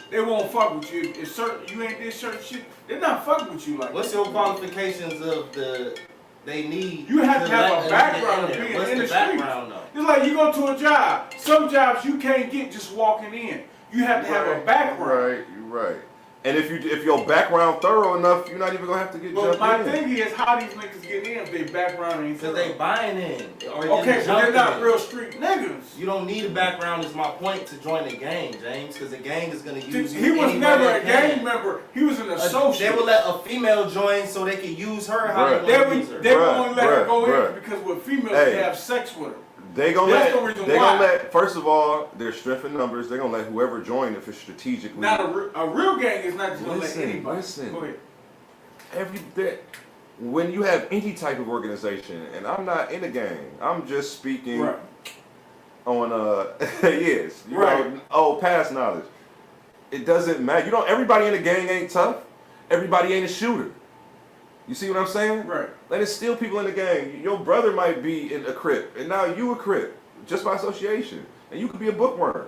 they won't fuck with you. If certain you ain't did certain shit, they're not fucking with you like
What's
that.
your qualifications of the they need?
You have to have
let
a
nigga
background
in
of
there?
being
What's
in
the
the streets.
background though?
It's like you go to a job. Some jobs you can't get just walking in. You have to have a background.
Right, you're right. And if your background thorough enough, you're not even gonna have to get
But
jumped
my
in.
thing is, how these niggas get in if their background ain't
Because
thorough?
they buying in. Or
Okay, but they're
jumping
not
in.
real street niggas.
You don't need a background is my point to join the gang, James, because the gang is going to use
He
you
was
any
never
way
a
they can.
gang member. He was an associate.
They will let a female join so they can use her how
Bruh.
they
They
want to
would,
use her.
they would
Bruh,
only let her go
bruh.
in because with females
Hey.
they have sex with her.
They gonna
That's
let.
the reason
They
why.
gonna let. First of all, there's strength in numbers. They gonna let whoever join if it's strategically.
Not a real gang is not just gonna let
Listen,
anybody.
listen.
Go ahead.
When you have any type of organization, and I'm not in a gang, I'm just speaking
Right.
on yes, you
Right.
know, past knowledge. It doesn't matter. You know, everybody in a gang ain't tough. Everybody ain't a shooter. You see what I'm saying?
Right.
Like, there's still people in the gang. Your brother might be in a Crip, and now you a Crip, just by association. And you could be a bookworm.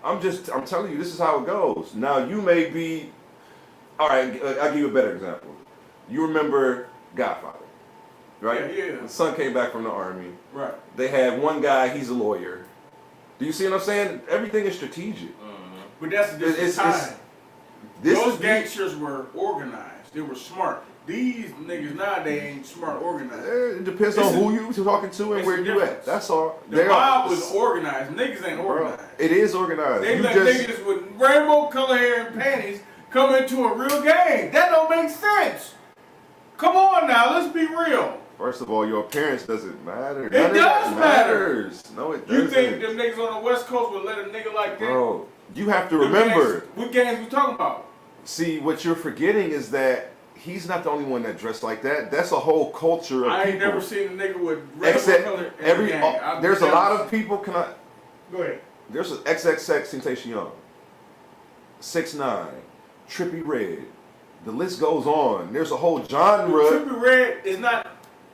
I'm telling you, this is how it goes. Now, you may be, all right, I'll give you a better example. You remember Godfather, right?
Yeah, yeah.
The son came back from the army.
Right.
They had one guy, he's a lawyer. Do you see what I'm saying? Everything is strategic.
But that's a different
It's-
time.
This
Those
is
gangsters were organized. They were smart. these niggas nowadays ain't smart organized.
It depends on who you talking to and where you at. That's all.
The mob was organized. Niggas ain't organized.
It is organized.
They let niggas with rainbow color hair and panties come into a real game. That don't make sense. Come on now, let's be real.
First of all, your appearance doesn't matter.
It does matter.
No, it doesn't.
You think them niggas on the West Coast would let a nigga like that?
Bro, you have to remember.
What games we talking about?
See, what you're forgetting is that he's not the only one that dressed like that. That's a whole culture of
I ain't
people.
never seen a nigga with rainbow color in the game.
There's a lot of people.
Go ahead.
There's an XXXTentacion, 6ix9ine, Trippie Redd. The list goes on. There's a whole genre.
Trippie Redd is not.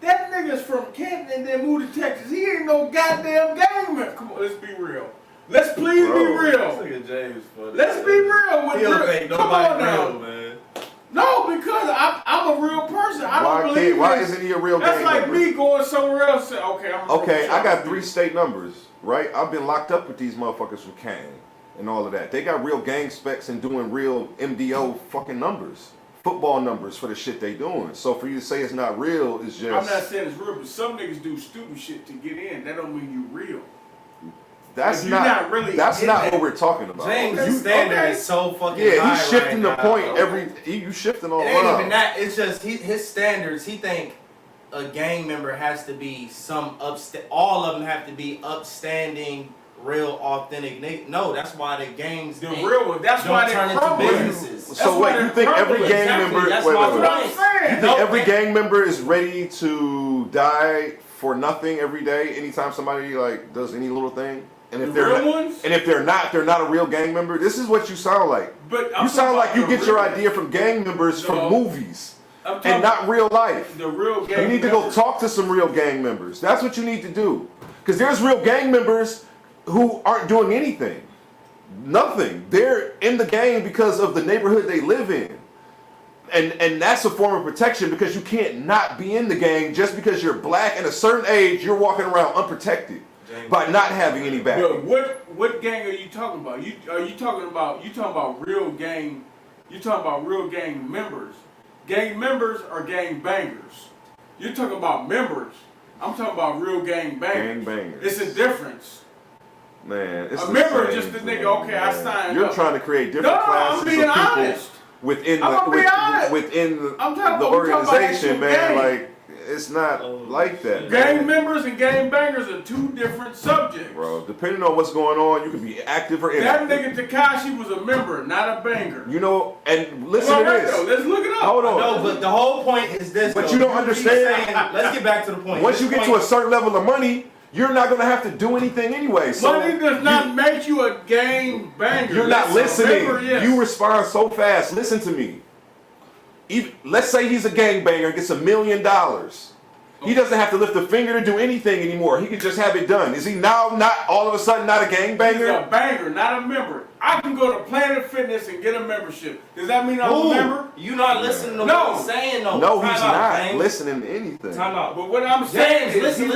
That nigga's from Canton and then moved to Texas. He ain't no goddamn gamer. Come on, let's be real. Let's please be real. Let's be real with real. Come on now, man. No, because I'm a real person. I don't believe.
Why isn't he a real gamer?
That's like me going somewhere else. And say, okay, I'm.
Okay, I got 3 state numbers. Right, I've been locked up with these motherfuckers from Canton and all of that. They got real gang specs and doing real MDO fucking numbers. Football numbers for the shit they doing. So for you to say it's not real is just...
I'm not saying it's real, but some niggas do stupid shit to get in. That don't mean you real.
That's not what we're talking about.
James' standard is so fucking high.
Yeah, he's shifting
right
the
now,
point you shifting all around.
It ain't even that. It's just his standards. He think a gang member has to be all of them have to be upstanding, real, authentic nigga. No, that's why the gangs
the real one. That's why they
turn into businesses.
So wait, you think every gang member?
That's what I'm saying.
You think every gang member is ready to die for nothing every day? Anytime somebody like does any little thing, and if they're not a real gang member. This is what you sound like.
But
you sound like you get your idea from gang members from movies. And not real life.
The real gang
you need to go talk to some real gang members. That's what you need to do. Because there's real gang members who aren't doing anything. Nothing. They're in the gang because of the neighborhood they live in. And that's a form of protection because you can't not be in the gang just because you're black at a certain age, you're walking around unprotected by not having any backing.
But what gang are you talking about? You talking about real gang members. Gang members are gang bangers. You're talking about members. I'm talking about real gang bangers.
Gang bangers.
It's a difference.
Man, it's
a member just a nigga. Okay, man. I signed
You're
up.
trying to create different classes
I'm being
of people
honest.
within the
organization,
man. Like it's not like that.
Gang members and gang bangers are 2 different subjects.
Bro, depending on what's going on, you can be active or inactive.
That nigga Tekashi was a member, not a banger.
You know, and listen to this.
Let's look it up.
Hold on.
No, but the whole point is this.
But you don't understand.
Let's get back to the point.
Once you get to a certain level of money, you're not going to have to do anything anyway. So
money does not make you a gang banger.
You're not listening. You respond so fast. Listen to me. Let's say he's a gangbanger and gets $1 million. He doesn't have to lift a finger to do anything anymore. He can just have it done. Is he now not all of a sudden not a gangbanger?
He's a banger, not a member. I can go to Planet Fitness and get a membership. Does that mean I'm a member?
You not listening to what he's saying though.
No, he's not listening to anything.
Time out. But what I'm saying is
listen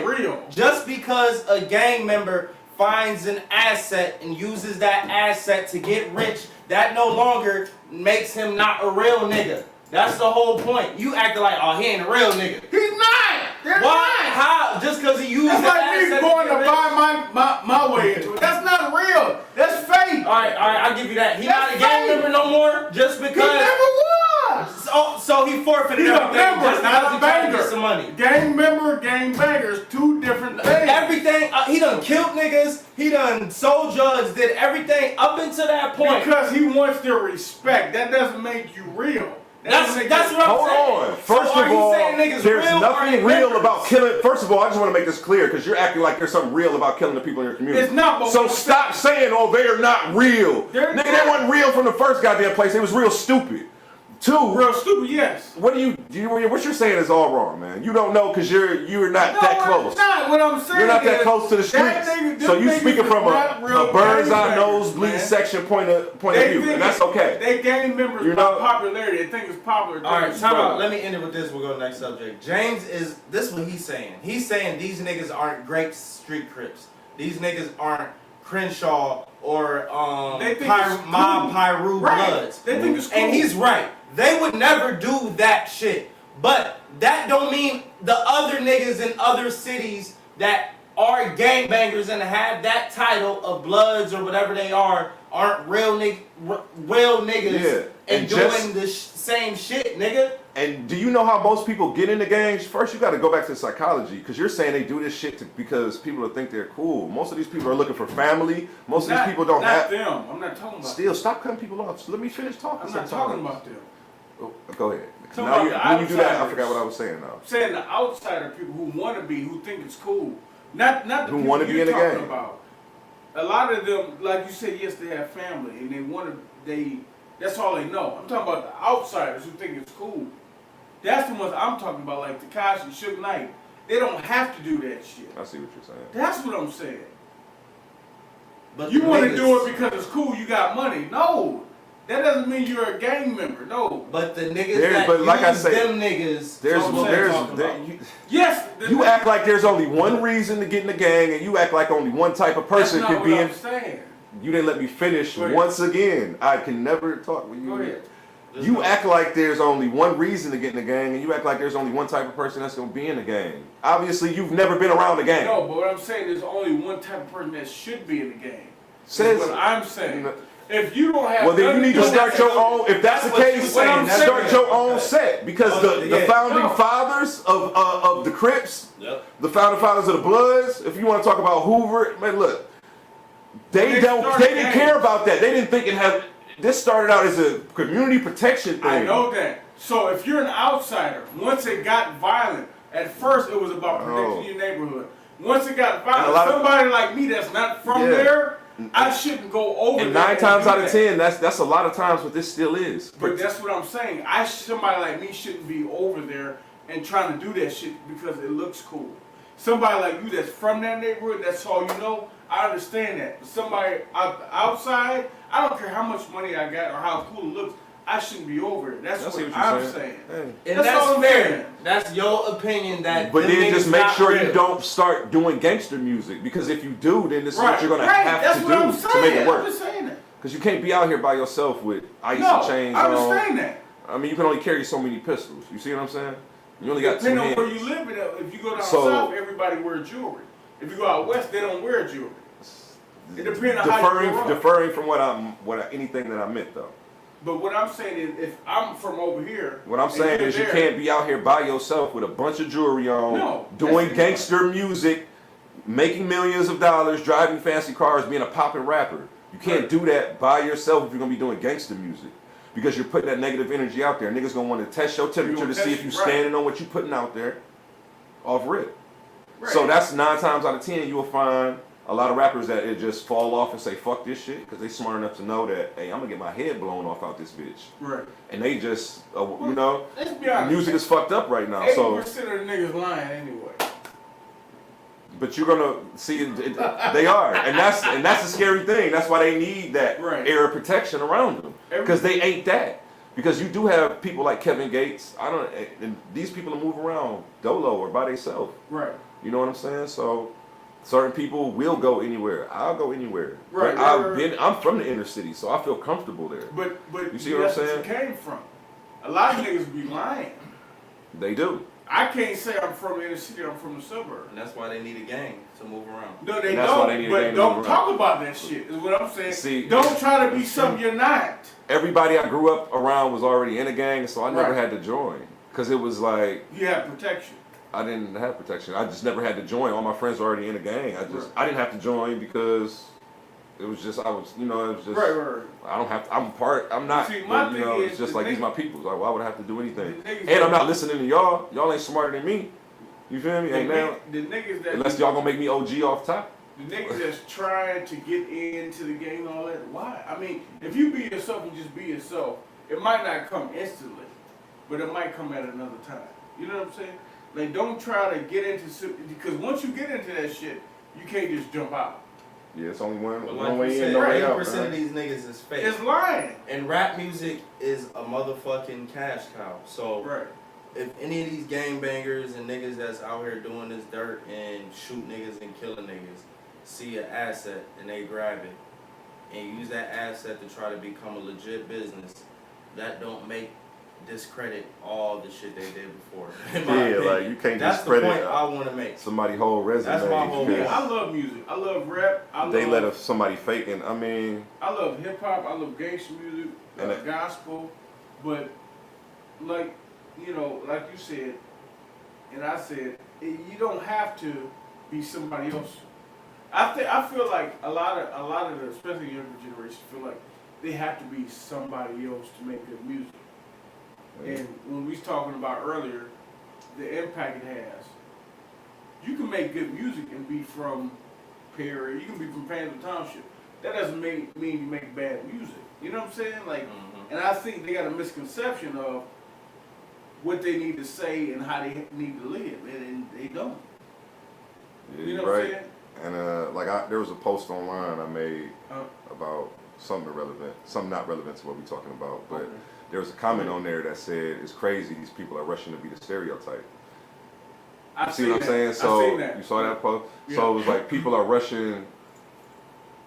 real. Just because a gang member finds an asset and uses that asset to get rich, that no longer makes him not a real nigga. That's the whole point. You acting like, oh, he ain't a real nigga.
He's not.
Why? How? Just because he used
that's like me going to buy my way into it. That's not real. That's fake.
All right, I'll give you that. He not a gang member no more just because.
He never was.
So he forfeited everything just because he tried to get some money.
Gang member, gang bangers, 2 different things.
Everything, he done killed niggas, he done sold drugs, did everything up until that point.
Because he wants their respect. That doesn't make you real.
That's what I'm saying.
Hold on. First of all, there's nothing real about killing. First of all, I just want to make this clear because you're acting like there's something real about killing the people in your community.
It's not.
So stop saying, oh, they're not real. Nigga, they weren't real from the first goddamn place. They was real stupid. 2,
real stupid, yes.
What you're saying is all wrong, man. You don't know because you're not that close.
Not what I'm saying.
You're not that close to the streets. So you speaking from a bird's eye nosebleed section point of view, and that's okay.
They gang members by popularity. They think it's popular.
All right, time out. Let me end it with this. We'll go to the next subject. James this is what he's saying. He's saying these niggas aren't great street crips. These niggas aren't Crenshaw or Pyru Bloods.
They think it's cool.
And he's right. they would never do that shit. But that don't mean the other niggas in other cities that are gangbangers and have that title of Bloods or whatever they aren't real niggas and doing the same shit, nigga.
And do you know how most people get into gangs? First, you got to go back to psychology, because you're saying they do this shit because people think they're cool. Most of these people are looking for family. Most of these people don't have
them. I'm not talking about.
Still, stop cutting people off. Let me finish talking.
I'm not talking about them.
Oh, go ahead.
So
now when you do that, I forgot what I was saying now.
I'm saying the outsider people who want to be, who think it's cool, not the
who
people
want to be
you're
in the
talking
gang.
about. A lot of them, like you said, yes, they have family and they want to. That's all they know. I'm talking about the outsiders who think it's cool. That's the ones I'm talking about, like Tekashi, Suge Knight. They don't have to do that shit.
I see what you're saying.
That's what I'm saying.
But
you want to do it because it's cool, you got money. No. That doesn't mean you're a gang member. No.
But the niggas them niggas.
Yes.
You act like there's only one reason to get in the gang, and you act like only one type of person can be in.
That's not what I'm saying.
You didn't let me finish once again. I can never talk with you.
Go ahead.
You act like there's only one reason to get in the gang, and you act like there's only one type of person that's going to be in the gang. Obviously, you've never been around the gang.
No, but what I'm saying is only one type of person that should be in the gang.
Says
what I'm saying. If you don't have,
well, then you need to start your own. If that's the case, start your own set, because the founding fathers of the Crips, the founding fathers of the Bloods. If you want to talk about Hoover, man, look, they didn't care about that. They didn't think it had. This started out as a community protection thing.
I know that. So if you're an outsider, once it got violent, at first it was about protecting your neighborhood. Once it got violent, somebody like me that's not from there, I shouldn't go over there.
And 9 times out of 10, that's a lot of times what this still is.
But that's what I'm saying. Somebody like me shouldn't be over there and trying to do that shit because it looks cool. Somebody like you that's from that neighborhood, that's all you know, I understand that. But somebody outside, I don't care how much money I got or how cool it looks, I shouldn't be over it. That's what I'm saying.
Hey. And that's fair. That's your opinion.
But then just make sure you don't start doing gangster music, because if you do, then this is what you're gonna have to do to make it work. Because you can't be out here by yourself with ice and chains on.
I understand that.
I mean, you can only carry so many pistols. You see what I'm saying? You only got 2 hands.
Depending on where you live, if you go down south, everybody wears jewelry. If you go out west, they don't wear jewelry. It depends on how you grow up.
Deferring from anything that I meant though.
But what I'm saying is, if I'm from over here,
what I'm saying is you can't be out here by yourself with a bunch of jewelry on, doing gangster music, making millions of dollars, driving fancy cars, being a poppin' rapper. You can't do that by yourself if you're gonna be doing gangster music, because you're putting that negative energy out there. Niggas gonna want to test your temperature to see if you're standing on what you're putting out there, off rip. Right. So that's 9 times out of 10 you will find a lot of rappers that it just fall off and say fuck this shit, because they smart enough to know that, hey, I'm gonna get my head blown off out this bitch. Right. And they just, you know, let's be honest, music is fucked up right now.
80% of the niggas lying anyway.
But you're gonna see they are, and that's a scary thing. That's why they need that air of protection around them, because they ain't that. Because you do have people like Kevin Gates. And these people that move around dolo or by themselves. Right. You know what I'm saying? So certain people will go anywhere. I'll go anywhere. Right. But I'm from the inner city, so I feel comfortable there.
But
you see what I'm saying?
That's where you came from. A lot of niggas be lying.
They do.
I can't say I'm from the inner city, I'm from the suburb.
And that's why they need a gang to move around.
No, they don't. But don't talk about that shit, is what I'm saying. See, don't try to be something you're not.
Everybody I grew up around was already in a gang, so I never had to join. Because it was like...
You had protection.
I didn't have protection. I just never had to join. All my friends were already in a gang. I didn't have to join because... It was just, it was just, I don't have to, I'm not,
see,
but, it's just like, these my people. Like, why would I have to do anything? And I'm not listening to y'all. Y'all ain't smarter than me. You feel me?
The niggas that...
Unless y'all gonna make me OG off top.
The niggas that's trying to get into the game and all that, why? I mean, if you be yourself and just be yourself, it might not come instantly, but it might come at another time. You know what I'm saying? Like, don't try to get into, because once you get into that shit, you can't just jump out.
Yeah, it's only one
like
way in, no way out.
80% of these niggas is fake.
It's lying.
And rap music is a motherfucking cash cow. So if any of these gangbangers and niggas that's out here doing this dirt and shoot niggas and killing niggas see an asset and they grab it and use that asset to try to become a legit business, that don't make discredit all the shit they did before.
Yeah, like you can't
That's
discredit
the point I want to make.
somebody's whole resume.
That's my whole
Yeah, I love music. I love rap.
They let somebody faking. I mean,
I love hip hop. I love gangster music, gospel. But like like you said, and I said, you don't have to be somebody else. I feel like a lot of the, especially younger generation, feel like they have to be somebody else to make good music. And when we was talking about earlier, the impact it has, you can make good music and be from Perry, you can be from Panther Township. That doesn't mean you make bad music. You know what I'm saying? Like, and I think they got a misconception of what they need to say and how they need to live, and they don't.
Yeah,
you know what I'm saying?
And there was a post online I made about something not relevant to what we're talking about, but there was a comment on there that said, it's crazy these people are rushing to be the stereotype. You see what I'm saying? So you saw that post? Yeah. So it was like people are rushing,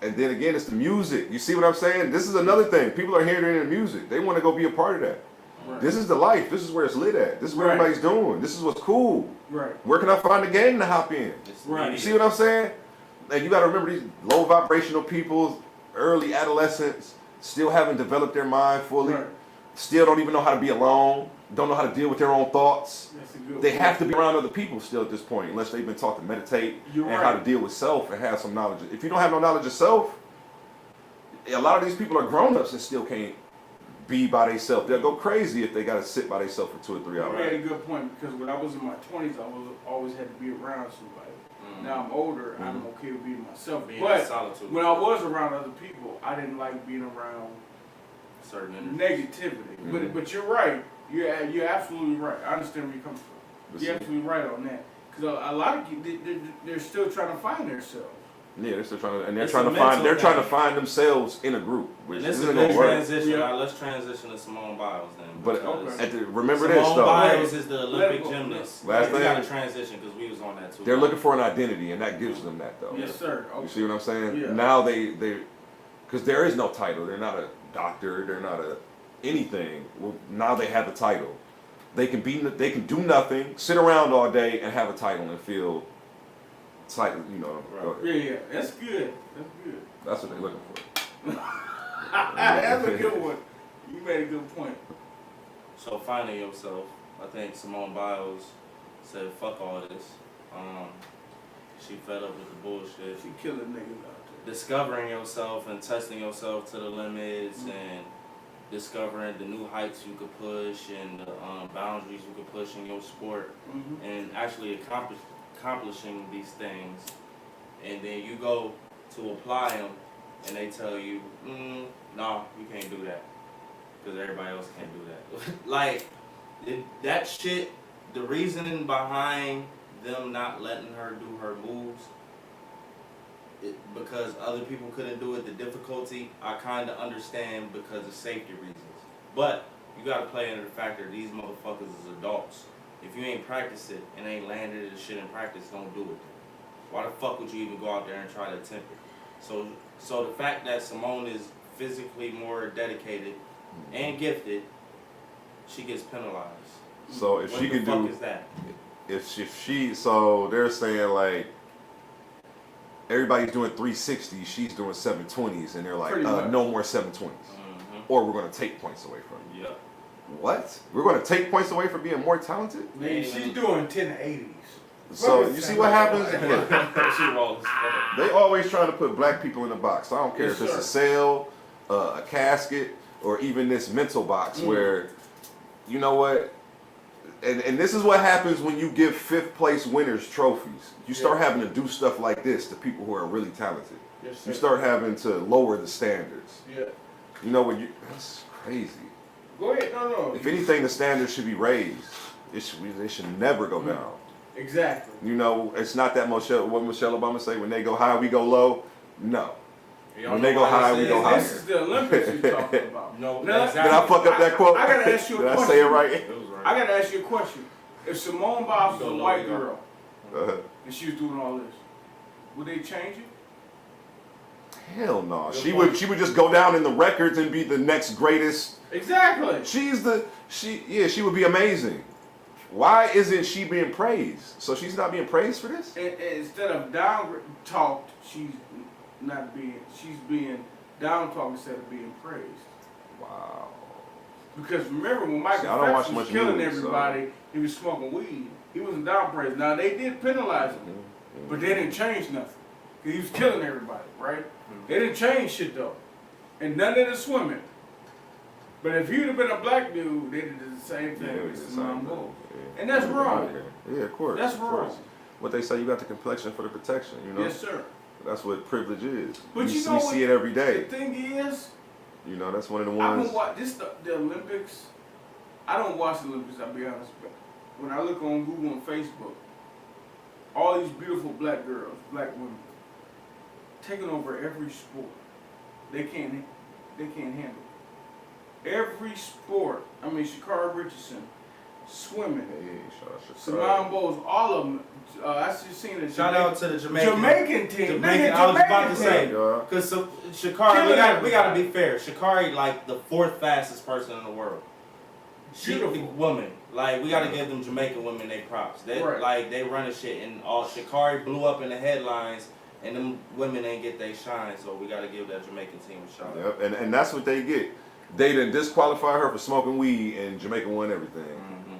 and then again it's the music. You see what I'm saying? This is another thing. People are hearing it in the music. They want to go be a part of that. Right. This is the life. This is where it's lit at. This is what everybody's doing. This is what's cool.
Right.
Where can I find a gang to hop in?
Right.
You see what I'm saying? And you got to remember these low vibrational people, early adolescents, still haven't developed their mind fully. Right. Still don't even know how to be alone. Don't know how to deal with their own thoughts. They have to be around other people still at this point, unless they've been taught to meditate how to deal with self and have some knowledge. If you don't have no knowledge of self, a lot of these people are grown-ups and still can't be by themselves. They'll go crazy if they got to sit by themselves for 2 or 3 hours.
You made a good point, because when I was in my 20s, I always had to be around somebody. Now I'm older, I'm okay with being myself. But when I was around other people, I didn't like being around
certain
negativity. But you're right. You're absolutely right. I understand where you come from. You're absolutely right on that. Because a lot of people, they're still trying to find themselves.
Yeah, they're still trying to, and they're trying to find themselves in a group, which isn't going to work.
Transition. Right, let's transition to Simone Biles then.
But remember this though.
Simone Biles is the Olympic gymnast.
Last thing,
we got to transition because we was on that too.
They're looking for an identity, and that gives them that though.
Yes, sir. Okay.
You see what I'm saying?
Yeah.
Now they, because there is no title. They're not a doctor. They're not anything. Well, now they have a title. They can do nothing, sit around all day, and have a title and feel. Right.
Yeah, that's good.
That's what they're looking for.
That's a good one. You made a good point.
So finding yourself, I think Simone Biles said, "Fuck all this." She fed up with the bullshit.
She killing niggas out there.
Discovering yourself and testing yourself to the limits, and discovering the new heights you could push and the boundaries you could push in your sport, and actually accomplishing these things, and then you go to apply them and they tell you, no, you can't do that because everybody else can't do that. Like that shit, the reasoning behind them not letting her do her moves, because other people couldn't do it, the difficulty, I kind of understand because of safety reasons. But you got to play into the factor these motherfuckers is adults. If you ain't practiced it and ain't landed this shit in practice, don't do it. Why the fuck would you even go out there and try to attempt it? So the fact that Simone is physically more dedicated and gifted, she gets penalized.
So if she can do,
what the fuck is that?
If she, so they're saying like everybody's doing 360s, she's doing 720s, and they're like, no more 720s, or we're gonna take points away from you.
Yep.
What? We're going to take points away from being more talented?
Man, she's doing 1080s.
So you see what happens? They always trying to put black people in a box. I don't care if it's a cell, a casket, or even this mental box where, you know what? And this is what happens when you give 5th place winners trophies. You start having to do stuff like this to people who are really talented.
Yes,
you start having to lower the standards.
Yeah.
You know what? That's crazy.
Go ahead. No.
If anything, the standards should be raised. They should never go down.
Exactly.
You know, it's not that what Michelle Obama say, when they go high, we go low. No. When they go high, we go higher.
This is the Olympics you're talking about.
No,
Did I fuck up that quote?
I gotta ask you a question.
Did I say it right?
It was right.
I gotta ask you a question. If Simone Biles was a white girl and she was doing all this, would they change it?
Hell no. She would just go down in the records and be the next greatest.
Exactly.
She would be amazing. Why isn't she being praised? So she's not being praised for this?
And instead of down talked, she's being down talked instead of being praised.
Wow.
Because remember when Michael Phelps was killing everybody, he was smoking weed. He wasn't down praised. Now they did penalize him, but they didn't change nothing. He was killing everybody, right? They didn't change shit though, and none of the swimming. But if he'd have been a black dude, they did the same thing with Simone Biles. And that's wrong.
Yeah, of course.
That's wrong.
What they say, you got the complexion for the protection, you know?
Yes, sir.
That's what privilege is.
But
we see it every day.
The thing is,
you know, that's one of the
I
ones.
don't watch the Olympics. I don't watch the Olympics, I'll be honest. But when I look on Google and Facebook, all these beautiful black girls, black women, taking over every sport. They can't handle it. Every sport. I mean, Sha'Carri Richardson, swimming.
Hey, shout out
Simone Biles, all of them. I just seen it.
Shout out to the Jamaican
team.
I was about to say, because Sha'Carri, we gotta be fair. Sha'Carri, like the 4th fastest person in the world. She a woman. Like we gotta give them Jamaican women their props. They like they running shit, and all Sha'Carri blew up in the headlines, and them women ain't get their shine. So we gotta give that Jamaican team a shot.
Yep, and that's what they get. They didn't disqualify her for smoking weed, and Jamaica won everything.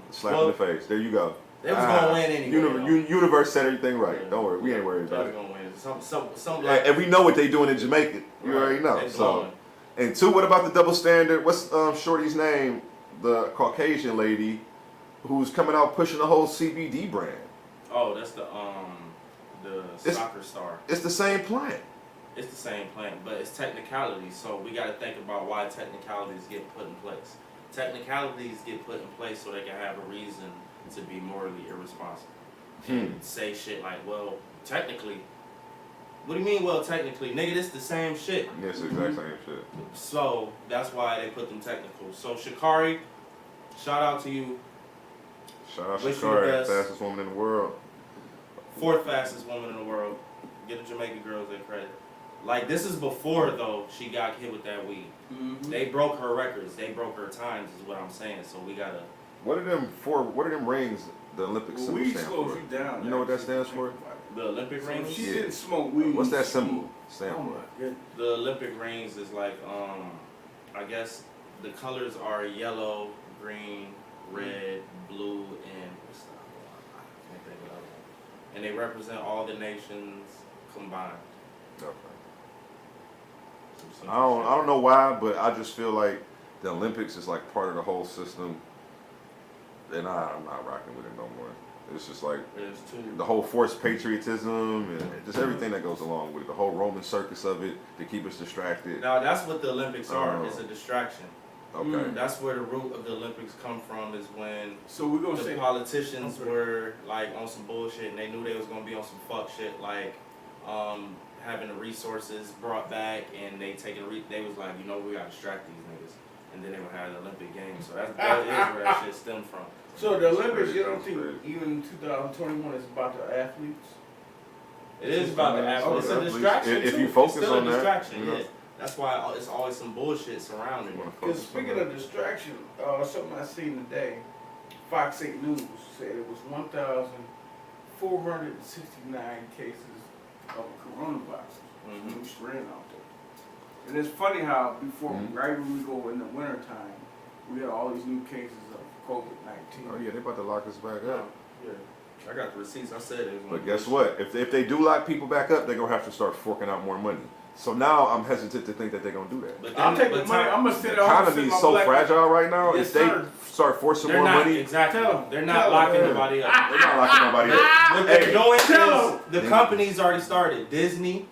Slap in the face. There you go.
They was gonna win anyway.
Universe said everything right.
Yeah.
Don't worry, we ain't worried about it.
They was gonna win. Some like,
and we know what they doing in Jamaica. You already know. So, and two, what about the double standard? What's Shorty's name? The Caucasian lady who's coming out pushing the whole CBD brand.
Oh, that's the soccer star.
It's the same plant.
It's the same plant, but it's technicalities. So we got to think about why technicalities get put in place. Technicalities get put in place so they can have a reason to be morally irresponsible. And say shit like, well, technically. What do you mean, well, technically? Nigga, this the same shit.
Yes, the exact same shit.
So that's why they put them technicals. So Sha'Carri, shout out to you.
Shout out Sha'Carri, fastest woman in the world.
4th fastest woman in the world. Get the Jamaican girls their credit. Like, this is before, though, she got hit with that weed. They broke her records. They broke her times, is what I'm saying. So we gotta.
What are them rings the Olympic symbol stand for?
Slows you down.
You know what that stands for?
The Olympic rings?
She didn't smoke weed.
What's that symbol stand for?
The Olympic rings is like, I guess the colors are yellow, green, red, blue, and what's the other one? I can't think of the other one. And they represent all the nations combined.
Okay. I don't know why, but I just feel like the Olympics is like part of the whole system, and I'm not rocking with it no more. It's just like the whole forced patriotism and just everything that goes along with it. The whole Roman circus of it to keep us distracted.
Now that's what the Olympics are. It's a distraction.
Okay.
That's where the root of the Olympics come from. Is when
the
politicians were like on some bullshit and they knew they was gonna be on some fuck shit like. Having the resources brought back, and they was like, you know, we gotta distract these niggas, and then they would have the Olympic Games. So that is where that shit stemmed from.
So the Olympics, you don't think even 2021 is about the athletes?
It is about the athletes. It's a distraction
if
too.
you focus
it's still
on
a distraction.
that, you know?
Yeah. That's why it's always some bullshit surrounding it.
Because speaking of distraction, something I seen today, Fox 8 News said it was 1,469 cases of coronavirus, new strain out there. And it's funny how before, right when we go in the wintertime, we had all these new cases of COVID-19.
Oh yeah, they about to lock us back up.
Yeah, I got the receipts. I said it was.
But guess what? If they do lock people back up, they're gonna have to start forking out more money. So now I'm hesitant to think that they're gonna do that.
But I'll take the money. I'm gonna sit
the economy is so fragile right now.
Yes,
if they start forcing more money,
exactly. They're not locking nobody up.
They're not locking nobody up.
What they're doing is the companies already started. Disney,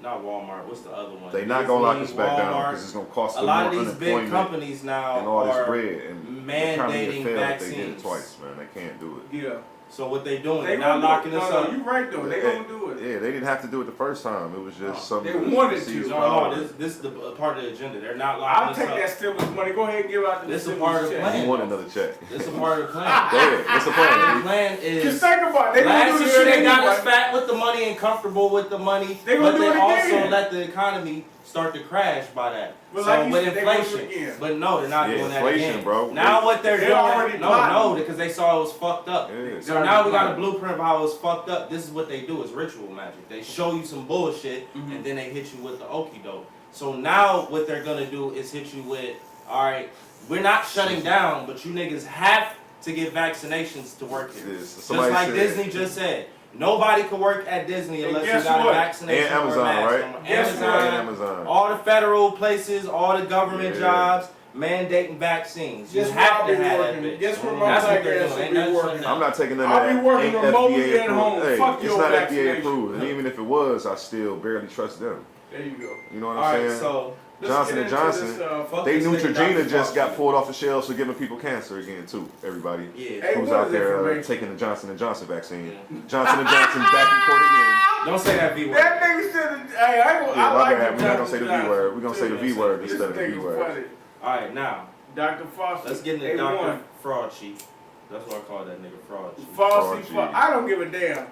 not Walmart. What's the other one?
They not gonna lock us back down
Walmart.
because it's gonna cost
A
them
lot
more
of these big
unemployment
companies now
and all this
are
bread. And the economy
mandating
failed if they did
vaccines.
it twice, man. They can't do it.
Yeah.
So what they doing?
They
They're not locking us up.
No, you right though. They gonna do it.
Yeah, they didn't have to do it the first time. It was just something.
They wanted to.
No, this is the part of the agenda. They're not locking
I'll
us
take
up.
that stimulus money. Go ahead and give out the
This is
stimulus
part of the
check.
plan.
You want another check?
This is a part of the plan.
Go ahead. What's the plan?
The plan is.
Just think about it. They
Last
gonna do
year
the
they got
shit
us fat with the money and comfortable with the money,
They gonna
but
do
they
it
also
again.
let the economy start to crash by that.
But
So
like you
with
said, they gonna do it
inflation,
again.
but no, they're not
Yeah,
doing that
inflation,
again.
bro.
Now what they're
They're already
doing,
plotting.
no, because they saw it was fucked up.
Yeah.
So now we got a blueprint of how it was fucked up. This is what they do: is ritual magic. They show you some bullshit, and then they hit you with the okie doke. So now what they're gonna do is hit you with, all right, we're not shutting down, but you niggas have to get vaccinations to work here.
Yes,
Just
somebody
like
said-
Disney just said. Nobody can work at Disney
And
unless you
guess
got
what?
a vaccination
And Amazon,
or a mask.
right?
Guess
Amazon,
what?
And Amazon.
all the federal places, all the government
Yeah.
jobs, mandating vaccines. You
Guess where
have
I'll
to
be
have
working?
that bitch.
Guess where my
That's what
black
they're
ass
doing.
will
Ain't
be
nothing
working?
shutting
I'm
down.
not taking none
I'll
of
be
that.
working
Ain't
remotely
FDA
at home.
approved. Hey,
Fuck
it's
your
not FDA
vaccination.
approved, and even if it was, I still barely trust them.
There you go.
You know what
All
I'm
right,
saying?
so
Let's
Johnson
get
and
into
Johnson,
this,
fuck
they
this nigga
Neutrogena
Dr.
just
Fauci.
got pulled off the shelves for giving people cancer again too. Everybody
Yeah.
Hey,
who's
what
out
is
there
information?
taking the Johnson and Johnson vaccine.
Yeah.
Johnson and Johnson back in court again.
Don't say that V word.
That nigga said, hey, I
Yeah,
I
my
like
bad.
the
We're not gonna say the V
Johnson
word. We're gonna say the V word
This
instead of the V
nigga
word.
funny.
All right, now
Dr. Fauci.
let's get into
they
Dr.
won.
Fraud Chief. That's what I call that nigga, Fraud Chief.
Fauci,
Fraud,
I don't give a damn.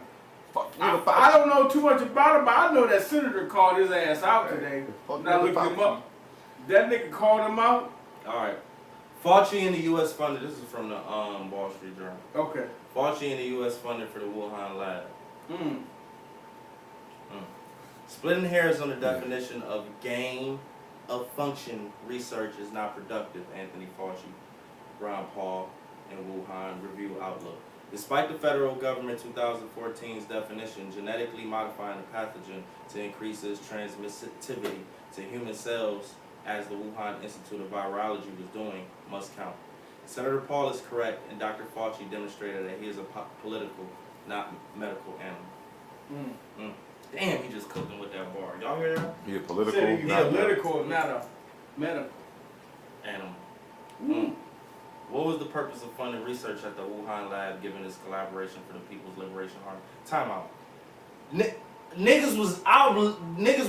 Fuck
I don't know too much about him, but I know that senator called his ass out today.
Fuck
When I looked him up, that nigga called him out.
All right. Fauci and the U.S. funded. This is from the Wall Street Journal.
Okay.
Fauci and the U.S. funded for the Wuhan lab.
Mm.
Splitting hairs on the definition of gain of function research is not productive, Anthony Fauci, Ron Paul, and Wuhan Review Outlook. Despite the federal government 2014's definition, genetically modifying a pathogen to increase its transmissivity to human cells, as the Wuhan Institute of Virology was doing, must count. Senator Paul is correct, and Dr. Fauci demonstrated that he is a political, not medical animal. Damn, he just cooked him with that bar. Y'all hear that?
Yeah, political.
Said he's
not
political, not a medical.
Animal. What was the purpose of funding research at the Wuhan lab given its collaboration for the People's Liberation Army? Time out. Niggas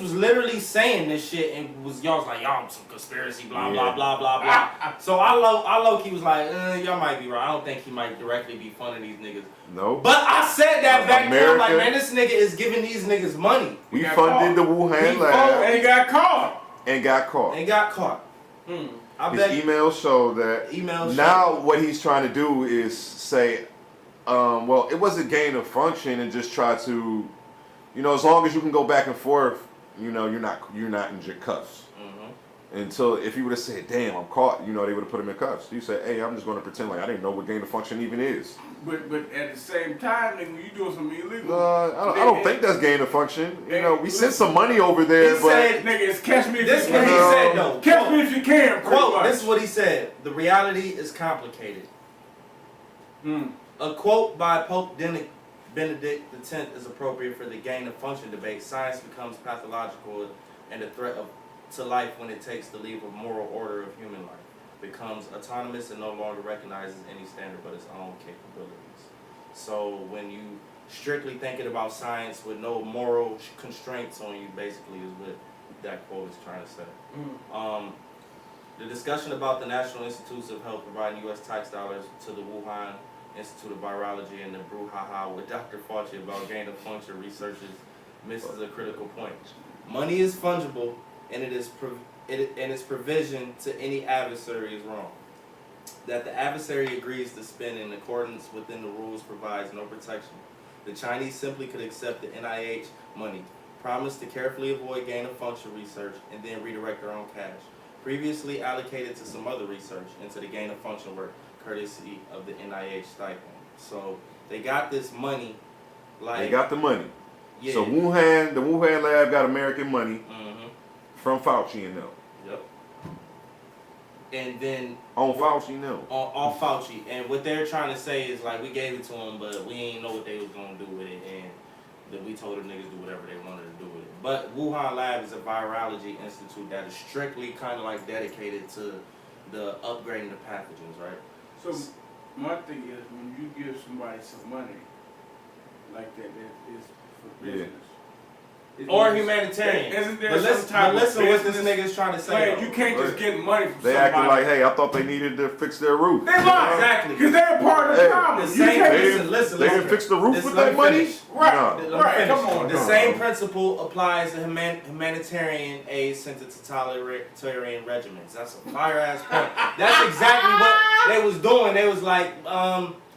was literally saying this shit and y'all was like, y'all some conspiracy, blah, blah, blah, blah, blah. So I low key was like, y'all might be right. I don't think he might directly be funding these niggas.
No.
But I said that back then, I'm like,
America-
man, this nigga is giving these niggas money.
We
got
funded
caught.
the Wuhan
He
lab
And he got caught.
and got caught.
And got caught. I bet
His emails show that. Now what he's trying to do is say, well, it was a gain of function and just try to, you know, as long as you can go back and forth, you know, you're not in your cuffs. Until if he would have said, damn, I'm caught, you know, they would have put him in cuffs. He said, hey, I'm just going to pretend like I didn't know what gain of function even is.
But at the same time, nigga, you doing something illegal.
I don't think that's gain of function. You know, we sent some money over there,
He
but
said-
Nigga, it's catch me if
this
you
is what he
can.
said though.
Catch me if you can.
Quote, this is what he said. The reality is complicated. A quote by Pope Benedict X is appropriate for the gain of function debate. Science becomes pathological and a threat to life when it takes the leave of moral order of human life. Becomes autonomous and no longer recognizes any standard but its own capabilities. So when you strictly thinking about science with no moral constraints on you, basically is what that quote is trying to say. The discussion about the National Institutes of Health providing U.S. tax dollars to the Wuhan Institute of Virology and the brouhaha with Dr. Fauci about gain of function researchers misses a critical point. Money is fungible, and its provision to any adversary is wrong. That the adversary agrees to spend in accordance within the rules provides no protection. The Chinese simply could accept the NIH money, promise to carefully avoid gain of function research, and then redirect their own cash, previously allocated to some other research, into the gain of function work, courtesy of the NIH stipend. So they got this money, like
they got the money.
yeah.
So the Wuhan lab got American money from Fauci and them.
Yep. And then
On Fauci and them.
on Fauci, and what they're trying to say is like we gave it to them, but we ain't know what they was gonna do with it, and then we told the niggas do whatever they wanted to do with it. But Wuhan Lab is a virology institute that is strictly kind of like dedicated to the upgrading the pathogens, right?
So my thing is, when you give somebody some money like that is for business.
Or humanitarian.
Isn't there
but listen what this nigga's trying to say.
Man, you can't just get money from
they
somebody.
acting like, hey, I thought they needed to fix their roof.
They lie.
Exactly.
Because they're part of the problem.
They
didn't fix the roof with that money?
Right.
No.
Right. Come on.
The same principle applies to humanitarian aid sent to totalitarian regiments. That's a fire ass point. That's exactly what they was doing. They was like,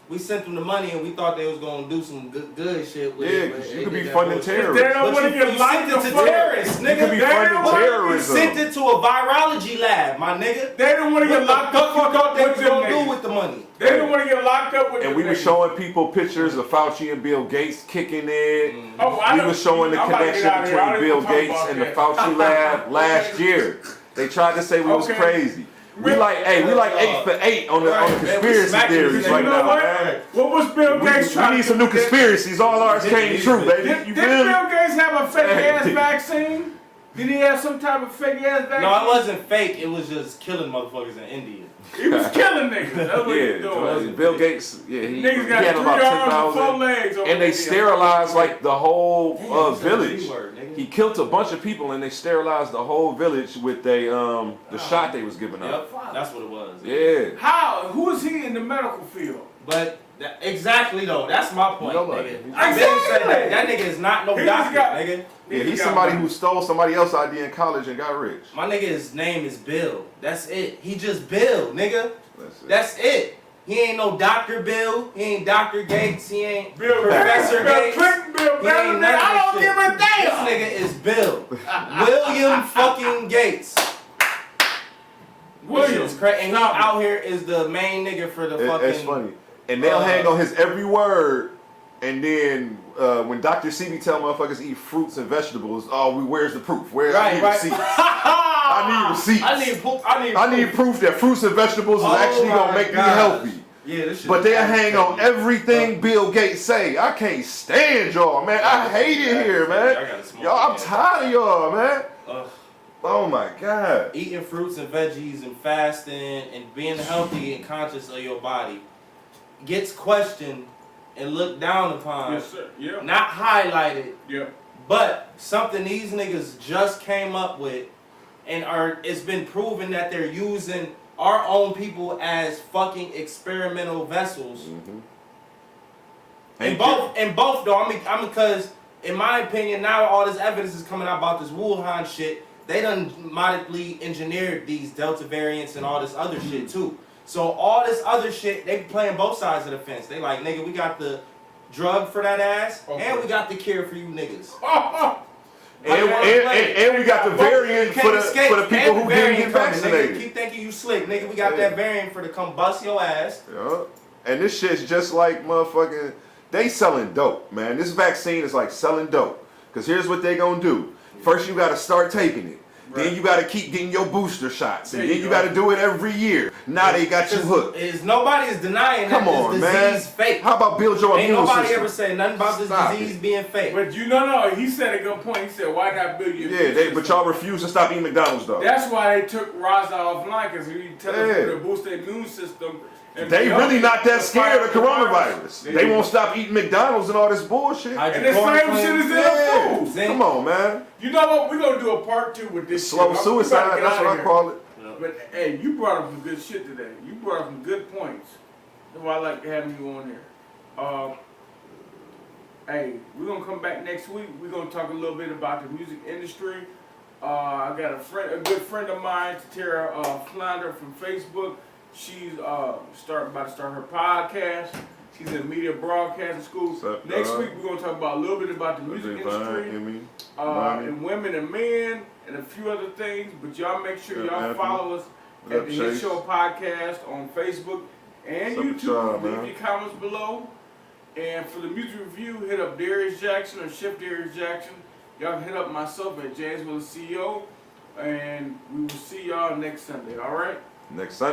we sent them the money and we thought they was gonna do some good shit with it.
Yeah, because you could be funding terrorists.
They don't want to get locked
to terrorists, nigga.
You could be funding terrorism.
You sent it to a virology lab, my nigga.
They don't want to get locked up.
What the fuck they was gonna do with the money?
They don't want to get locked up with.
And we were showing people pictures of Fauci and Bill Gates kicking it. We were showing the connection between Bill Gates and the Fauci lab last year. They tried to say we was crazy. We like 8 for 8 on the conspiracy theories right now, man.
What was Bill Gates trying to do?
We need some new conspiracies. All ours came true, baby.
Did Bill Gates have a fake ass vaccine? Did he have some type of fake ass vaccine?
No, it wasn't fake. It was just killing motherfuckers in India.
He was killing niggas. That's what he was doing.
Bill Gates, he
got
had
3
about
arms and 4
10,000.
legs.
And they sterilized like the whole village.
G-word,
He killed a bunch of people and they sterilized the whole village with the shot they was giving out.
Yep, that's what it was.
Yeah.
How? Who is he in the medical field?
But exactly though, that's my point,
Nobody.
nigga.
Exactly.
That nigga is not no
He
doctor,
just got-
nigga.
Yeah, he's somebody who stole somebody else's idea in college and got rich.
My nigga's name is Bill. That's it. He just Bill, nigga.
That's it.
That's it. He ain't no Dr. Bill. He ain't Dr. Gates. He ain't
Bill
Professor Gates.
Bill
He ain't none of
I don't
this
give a damn.
shit. This nigga is Bill. William fucking Gates.
William.
And he out here is the main nigga for the fucking...
It's funny. And they'll hang on his every word. And then when Dr. CB tell motherfuckers eat fruits and vegetables, where's the proof? I need receipts. I need receipts. I need proof that fruits and vegetables is actually gonna make me healthy.
Yeah, this shit.
But they'll hang on everything Bill Gates say. I can't stand y'all, man. I hate it here, man. Y'all, I'm tired of y'all, man. Oh my God.
Eating fruits and veggies and fasting and being healthy and conscious of your body gets questioned and looked down upon.
Yes, sir. Yeah.
Not highlighted.
Yeah.
But something these niggas just came up with, and it's been proven that they're using our own people as fucking experimental vessels.
Mm-hmm.
And both though, I mean, because in my opinion, now all this evidence is coming out about this Wuhan shit. They done modically engineered these Delta variants and all this other shit too. So all this other shit, they playing both sides of the fence. They like, nigga, we got the drug for that ass, and we got the cure for you niggas.
And we got the variant for the people who didn't get vaccinated.
Nigga, keep thinking you slick, nigga. We got that variant for to come bust your ass.
Yeah. And this shit's just like motherfucking. They selling dope, man. This vaccine is like selling dope. Cause here's what they gonna do. First, you gotta start taking it. Right. Then you gotta keep getting your booster shots, and then you gotta do it every year. Now they got you hooked.
Nobody is denying that this disease fake.
How about build your immune system?
Ain't nobody ever said nothing about this disease being fake.
But no, he said a good point. He said, why not build your immune system?
But y'all refuse to stop eating McDonald's though.
That's why they took Raza offline, because he tell us to boost their immune system.
They really not that scared of coronavirus. They won't stop eating McDonald's and all this bullshit.
And the same shit is in the food.
Come on, man.
You know what? We're going to do a part 2 with this
slow suicide, that's what I call it.
But, hey, you brought up some good shit today. You brought up some good points. That's why I like having you on here. Hey, we're going to come back next week. We're going to talk a little bit about the music industry. I got a good friend of mine, Tara Flounder from Facebook. She's about to start her podcast. She's in media broadcasting school. Next week we're gonna talk about a little bit about the music industry, and women and men, and a few other things. But y'all make sure y'all follow us at the Hit Show Podcast on Facebook and YouTube. Leave your comments below. And for the music review, hit up Darius Jackson or Chef Darius Jackson. Y'all hit up myself at James Willis CEO, and we will see y'all next Sunday. All right.
Next Sunday.